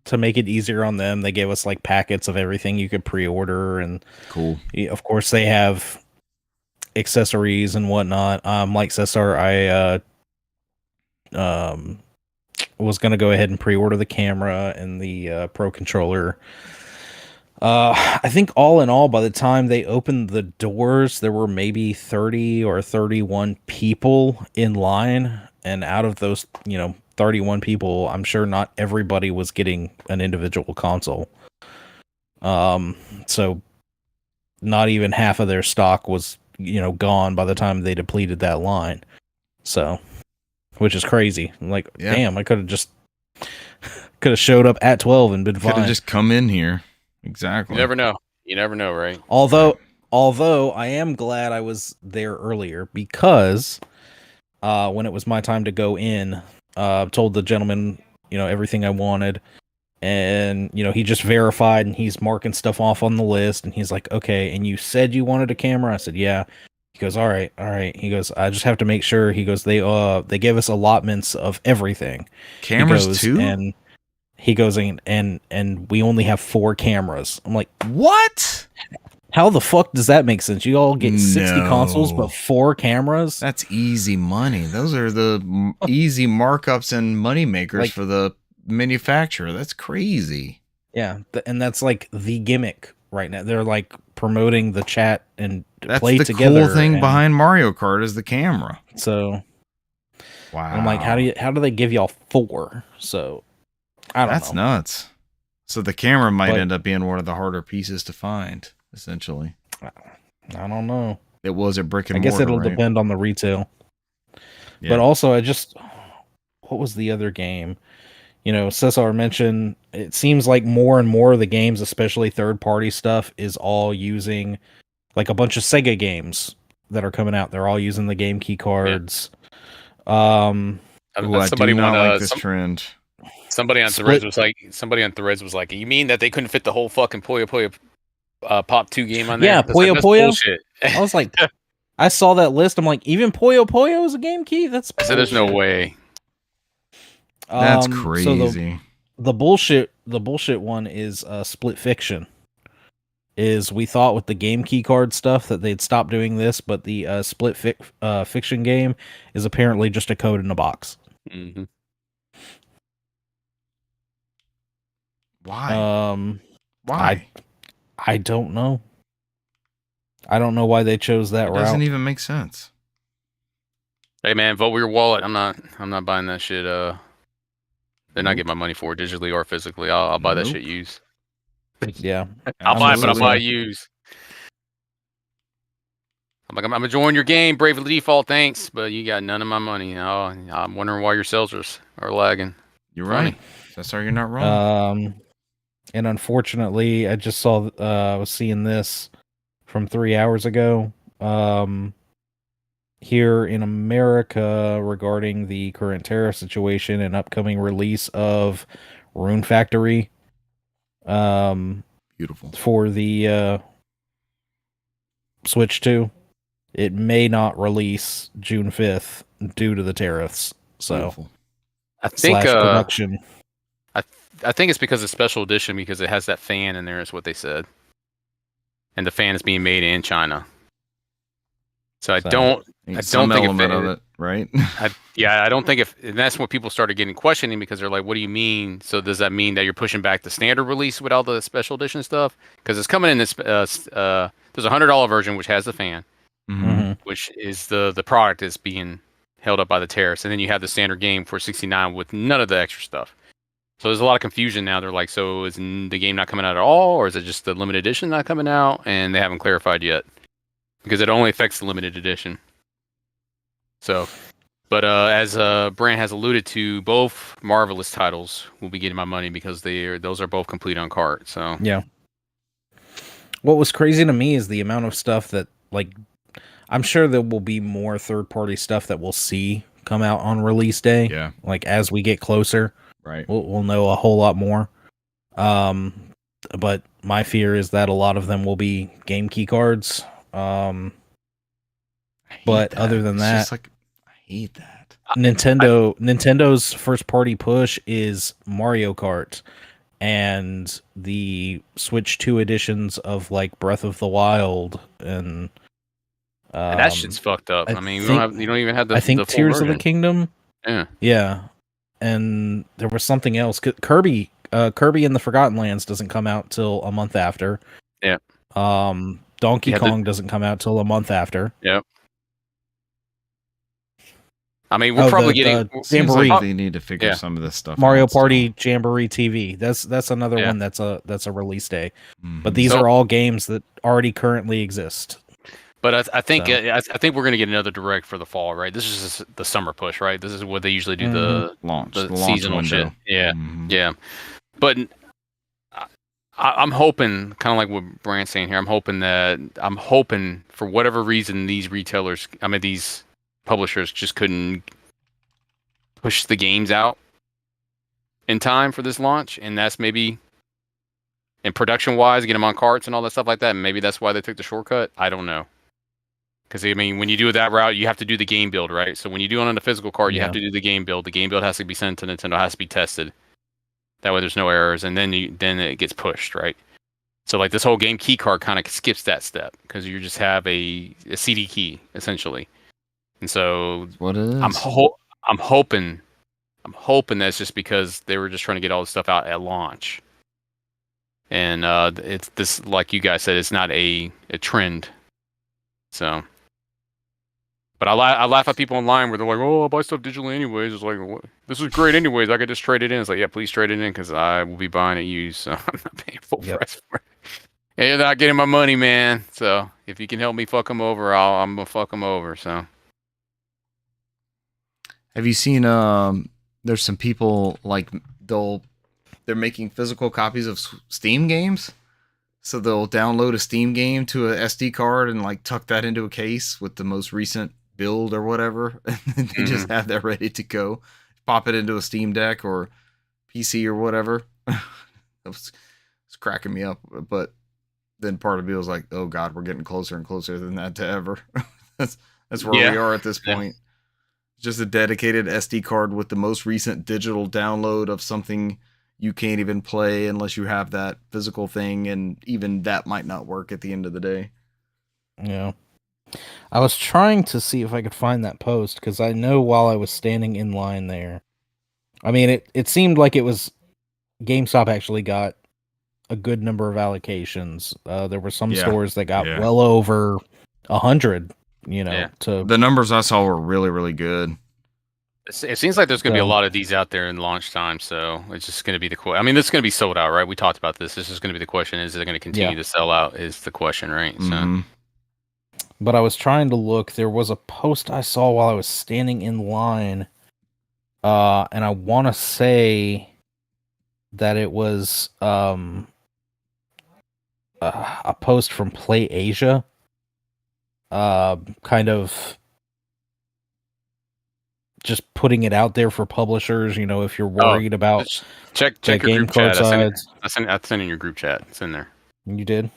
to make it easier on them, they gave us like packets of everything you could pre-order, and cool. Of course, they have accessories and whatnot. Like Cesar, I was gonna go ahead and pre-order the camera and the Pro controller. I think all in all, by the time they opened the doors, there were maybe 30 or 31 people in line. And out of those, 31 people, I'm sure not everybody was getting an individual console. So not even half of their stock was, gone by the time they depleted that line. So, which is crazy. I'm like, damn, I could have showed up at 12 and been fine. Could have just come in here. Exactly. You never know, right? Although I am glad I was there earlier, because when it was my time to go in, told the gentleman, everything I wanted, and he just verified, and he's marking stuff off on the list, and he's like, okay, and you said you wanted a camera? I said, yeah. He goes, all right. He goes, I just have to make sure. He goes, they gave us allotments of everything. Cameras too? And he goes, and we only have 4 cameras. I'm like, what? How the fuck does that make sense? You all get 60 consoles, but 4 cameras? That's easy money. Those are the easy markups and money makers for the manufacturer. That's crazy. Yeah, and that's like the gimmick right now. They're like promoting the chat and that's play the together. Cool thing behind Mario Kart is the camera. So, wow. I'm like, how do they give y'all 4? So, I don't know. That's nuts. So the camera might end up being one of the harder pieces to find, essentially. I don't know. It was a brick and mortar. I guess it'll depend on the retail. Yeah. But also, what was the other game? Cesar mentioned, it seems like more and more of the games, especially third-party stuff, is all using like a bunch of Sega games that are coming out. They're all using the game key cards. Yeah. I do not like this trend. Somebody on Threads was like, you mean that they couldn't fit the whole fucking Puyo Puyo Pop 2 game on there? Yeah, Puyo Puyo. I was like, I saw that list. I'm like, even Puyo Puyo is a game key? That's bullshit. I said, there's no way. That's crazy. So the bullshit one is Split Fiction. We thought with the game key card stuff that they'd stop doing this, but the Split Fiction game is apparently just a code in a box. Mm-hmm. Why? I don't know. I don't know why they chose that It route. doesn't even make sense. Hey man, vote with your wallet. I'm not buying that shit. They're not getting my money for it, digitally or physically. I'll buy that shit used. Yeah. I'll buy it, but I'll Absolutely. buy it used. I'm like, I'm enjoying your game, Bravely Default, thanks, but you got none of my money. Oh, I'm wondering why your sales are lagging. You're Funny. right. That's how you're not wrong. And unfortunately, I just saw I was seeing this from 3 hours ago. Here in America regarding the current tariff situation and upcoming release of Rune Factory. Beautiful. For the Switch 2. It may not release June 5th due to the tariffs. So, Beautiful. I think production. I think it's because of special edition because it has that fan in there, is what they said, and the fan is being made in China. So I don't Some think element of it, right? I don't think and that's what people started getting questioning because they're like, what do you mean? So does that mean that you're pushing back the standard release with all the special edition stuff? Because it's coming in this, there's a $100 version which has the fan, which is the product is being held up by the tariffs. And then you have the standard game for $69 with none of the extra stuff. So there's a lot of confusion now. They're like, so is the game not coming out at all? Or is it just the limited edition not coming out? And they haven't clarified yet. Because it only affects the limited edition. So, but as Brant has alluded to, both Marvelous titles will be getting my money because those are both complete on cart. So yeah. What was crazy to me is the amount of stuff that, like, I'm sure there will be more third-party stuff that we'll see come out on release day. Yeah. Like as we get closer, right, we'll know a whole lot more. But my fear is that a lot of them will be game key cards. But other than that, I hate that. Nintendo's first party push is Mario Kart and the Switch 2 editions of like Breath of the Wild and that shit's fucked up. I mean, you don't even have the. I think the full Tears version. of the Kingdom. Yeah, and there was something else. Kirby and the Forgotten Lands doesn't come out till a month after. Yeah. Donkey Kong doesn't come out till a month after. Yep. I mean, we're probably getting Jamboree. Like they need to figure some of this stuff. Mario Party Jamboree TV. That's another one that's a release day. But these are all games that already currently exist. But I think we're gonna get another direct for the fall, right? This is just the summer push, right? This is what they usually do the seasonal window. shit. Yeah, yeah. But I'm hoping, kind of like what Brant's saying here. I'm hoping for whatever reason these publishers just couldn't push the games out in time for this launch, and that's maybe, and production wise, get them on carts and all that stuff like that. And maybe that's why they took the shortcut. I don't know. Because, I mean, when you do that route, you have to do the game build, right? So when you do it on the physical card, you have to do the game build. The game build has to be sent to Nintendo, has to be tested. That way there's no errors, and then it gets pushed, right? So, like, this whole game key card kind of skips that step, because you just have a CD key, essentially. And so, what it is. I'm hoping that's just because they were just trying to get all this stuff out at launch. And it's this, like you guys said, it's not a trend. So... But I laugh at people online where they're like, "Oh, I'll buy stuff digitally anyways." It's like, this is great anyways. I could just trade it in. It's like, yeah, please trade it in because I will be buying it used, so I'm not paying full price for it. And you're not getting my money, man. So if you can help me fuck them over, I'm gonna fuck them over. So, have you seen? There's some people like they're making physical copies of Steam games. So they'll download a Steam game to a SD card and like tuck that into a case with the most recent build or whatever, and then they just have that ready to go. Pop it into a Steam Deck or PC or whatever. It's cracking me up. But then part of me was like, oh god, we're getting closer and closer than that to ever. that's where we are at this point. Just a dedicated SD card with the most recent digital download of something you can't even play unless you have that physical thing, and even that might not work at the end of the day. Yeah. I was trying to see if I could find that post, because I know while I was standing in line there, I mean, it seemed like it was GameStop actually got a good number of allocations. There were some Yeah. stores that got Yeah. well over 100. Yeah. To The numbers I saw were really, really good. It seems like there's going to be a So- lot of these out there in launch time, so it's just going to be the question. I mean, this is going to be sold out, right? We talked about this. This is going to be the question: is it going to continue to sell out? Is the question, right? So, Mhm. But I was trying to look. There was a post I saw while I was standing in line, and I want to say that it was a post from Play Asia, kind of just putting it out there for publishers. If you're worried about just check the your game group card chat. sides. I sent in your group chat. It's in there. You did?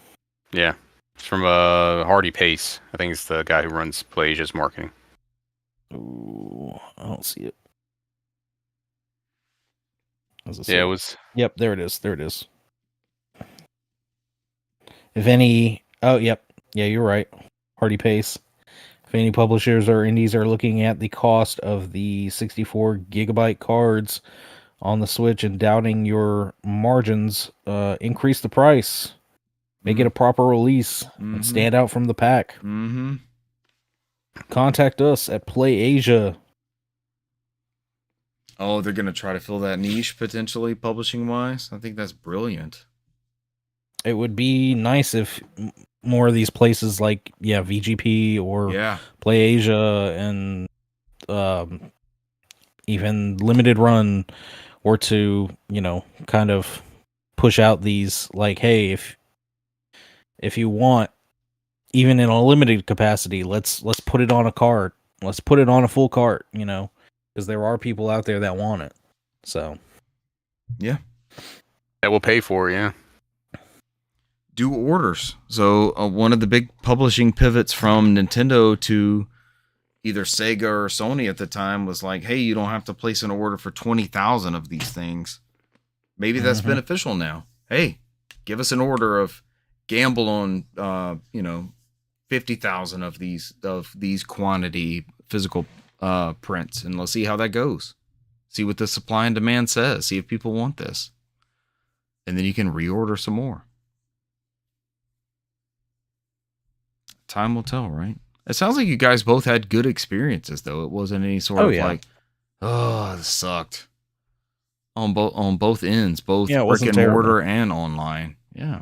Yeah, it's from Hardy Pace. I think it's the guy who runs Play Asia's marketing. Ooh, I don't see it. Yeah, it was. Yep, there it is. There it is. If any, yep, yeah, you're right. Hardy Pace. If any publishers or indies are looking at the cost of the 64 gigabyte cards on the Switch and doubting your margins, increase the price, make it a proper release, and stand out from the pack. Mm-hmm. Contact us at Play Asia. Oh, they're gonna try to fill that niche potentially, publishing wise. I think that's brilliant. It would be nice if more of these places like VGP or Play Asia and even Limited Run were to kind of push out these, like, hey, if you want, even in a limited capacity, let's put it on a cart, let's put it on a full cart, because there are people out there that want it. So yeah, that will pay for it. Yeah. Do orders. So one of the big publishing pivots from Nintendo to either Sega or Sony at the time was like, hey, you don't have to place an order for 20,000 of these things. Maybe that's beneficial now. Hey, give us an order of gamble on 50,000 of these quantity physical prints, and let's see how that goes. See what the supply and demand says. See if people want this. And then you can reorder some more. Time will tell, right? It sounds like you guys both had good experiences, though. It wasn't any sort of like, oh, this sucked. On both ends, both brick and mortar and online. Yeah.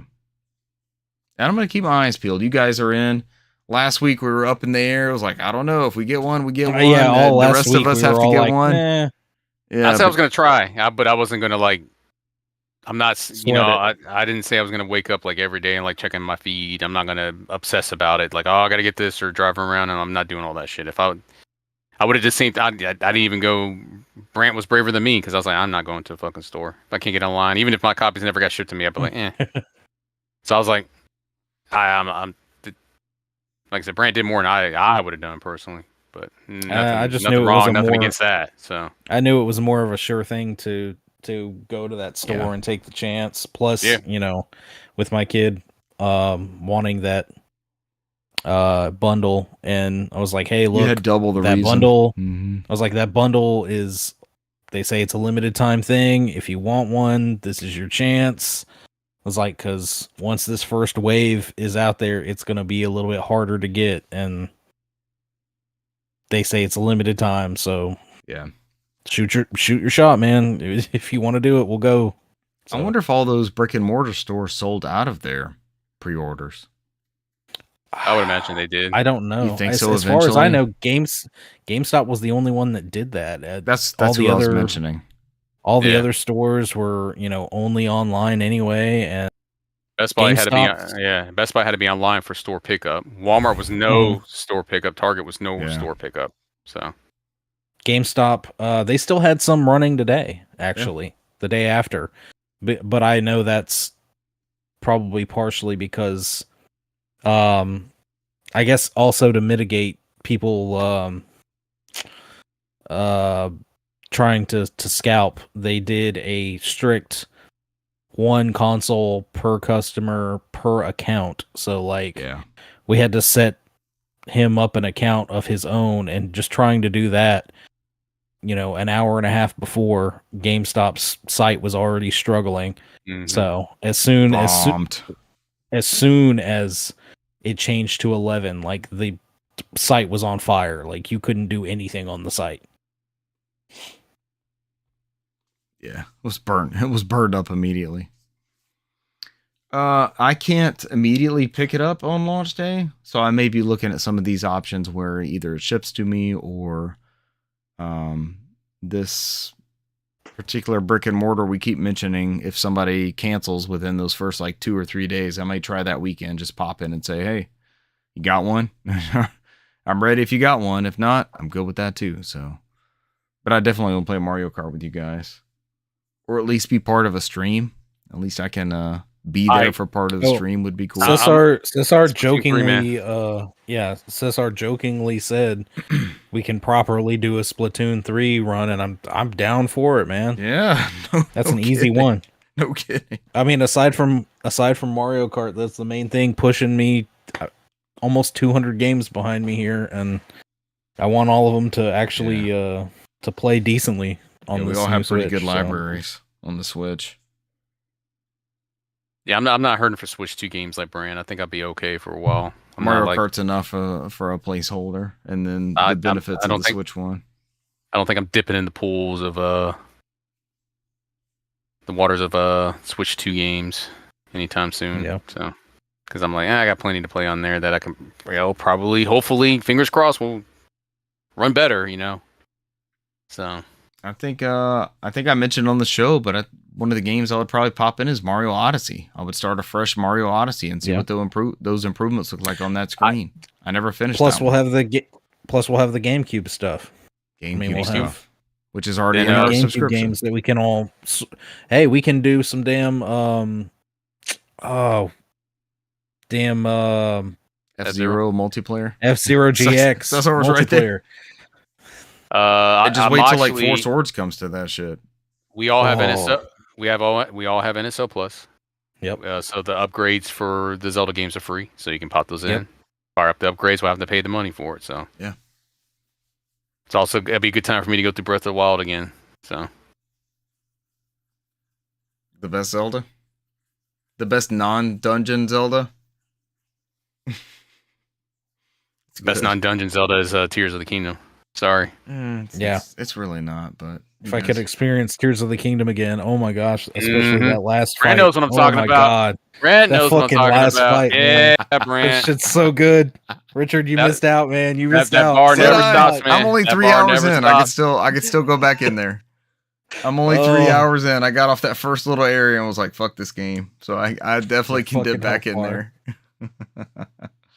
And I'm gonna keep my eyes peeled. You guys are in. Last week we were up in the air. It was like, I don't know if we get one, we get one. Yeah, all the last rest week of us we have were to all get like, one. Nah. Yeah, I said I was gonna try, but I wasn't gonna like. I'm not, Sweat I didn't say I was gonna wake up like every day and like checking my feed. I'm not gonna obsess about it. Like, oh, I gotta get this or driving around, and I'm not doing all that shit. If I would have just seen. I didn't even go. Brant was braver than me because I was like, I'm not going to a fucking store if I can't get online. Even if my copies never got shipped to me, I'd be like, eh. So I was like, I'm like I said, Brant did more than I would have done personally. But I just nothing knew it wrong, wasn't nothing more, against that. So I knew it was more of a sure thing to go to that store and take the chance. Plus, with my kid wanting that bundle, and I was like, hey, look, you had double the that reason. bundle. Mm-hmm. I was like, that bundle is. They say it's a limited time thing. If you want one, this is your chance. I was like, because once this first wave is out there, it's going to be a little bit harder to get. And they say it's a limited time. So yeah, shoot your shot, man. If you want to do it, we'll go. So, I wonder if all those brick and mortar stores sold out of their pre-orders. I would imagine they did. I don't know. You think so? As far as I know, GameStop was the only one that did that. That's all who the I other, was mentioning. All the other stores were, only online anyway, and Best Buy had to be Best Buy had to be online for store pickup. Walmart was no store pickup. Target was no store pickup. So GameStop, they still had some running today, actually, the day after. But I know that's probably partially because I guess also to mitigate people trying to scalp, they did a strict one console per customer per account. So we had to set him up an account of his own, and just trying to do that an hour and a half before, GameStop's site was already struggling. Mhm. So as soon Bombed. as it changed to 11, like the site was on fire. Like you couldn't do anything on the site. Yeah, it was burnt. It was burned up immediately. I can't immediately pick it up on launch day, so I may be looking at some of these options where either it ships to me or this particular brick and mortar we keep mentioning, if somebody cancels within those first like 2 or 3 days, I might try that weekend, just pop in and say, hey, you got one? I'm ready if you got one. If not, I'm good with that too. So, but I definitely will play Mario Kart with you guys, or at least be part of a stream. At least I can be there for part of the stream would be cool. Cesar Splatoon 3, man. Cesar jokingly said we can properly do a Splatoon 3 run, and I'm down for it, man. Yeah, That's an easy one. No kidding. I mean, aside from Mario Kart, that's the main thing pushing me. Almost 200 games behind me here, and I want all of them to actually to play decently on We this all new have pretty Switch, good so. libraries on the Switch. Yeah, I'm not hurting for Switch 2 games like Brand. I think I'll be okay for a while. Mario Kart's enough for a placeholder, and then the benefits of the Switch one. I don't think I'm dipping in the pools of the waters of Switch 2 games anytime soon. Yeah. So, because I'm like, I got plenty to play on there that I can, probably, hopefully, fingers crossed, will run better. So I think I mentioned on the show, but one of the games I would probably pop in is Mario Odyssey. I would start a fresh Mario Odyssey and see what those improvements look like on that screen. I never finished. Plus, we'll have the GameCube stuff. GameCube We'll have, which is already in our GameCube subscription. games that we can all. Hey, we can do some damn F-Zero multiplayer. F-Zero GX. That's what was right there. I just wait till like Four Swords comes to that shit. We all have NSO. We all have NSO Plus. Yep. So the upgrades for the Zelda games are free, so you can pop those in. Fire up the upgrades. We'll have to pay the money for it. So yeah. It's also it'll be a good time for me to go through Breath of the Wild again. So the best Zelda, the best non-dungeon Zelda. Best non-dungeon Zelda is Tears of the Kingdom. Sorry. It's really not, but if I could experience Tears of the Kingdom again, oh my gosh, especially that last fight. Brand knows what I'm talking about. God. Brand knows what I'm talking about. Fight, yeah, Brand. This shit's so good. Richard, you missed out, man. You missed that out. Bar never stops, man. I'm only 3 hours in. I could still go back in there. I'm only 3 hours in. I got off that first little area and was like, fuck this game. So I definitely can dip back in there.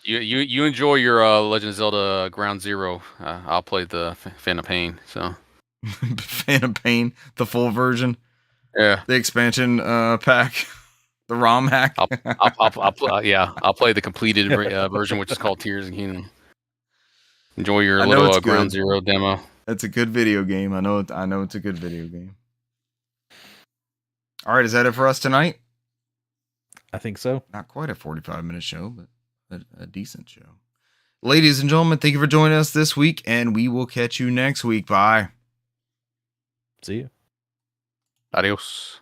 You enjoy your Legend of Zelda Ground Zero. I'll play the Fan of Pain. So Fan of Pain, the full version. Yeah, the expansion pack, the ROM hack. I'll play the completed version, which is called Tears of the Kingdom. Enjoy your little Ground Zero demo. It's a good video game. I know it's a good video game. All right, is that it for us tonight? I think so. Not quite a 45-minute show, but a decent show. Ladies and gentlemen, thank you for joining us this week, and we will catch you next week. Bye. See you. Adios.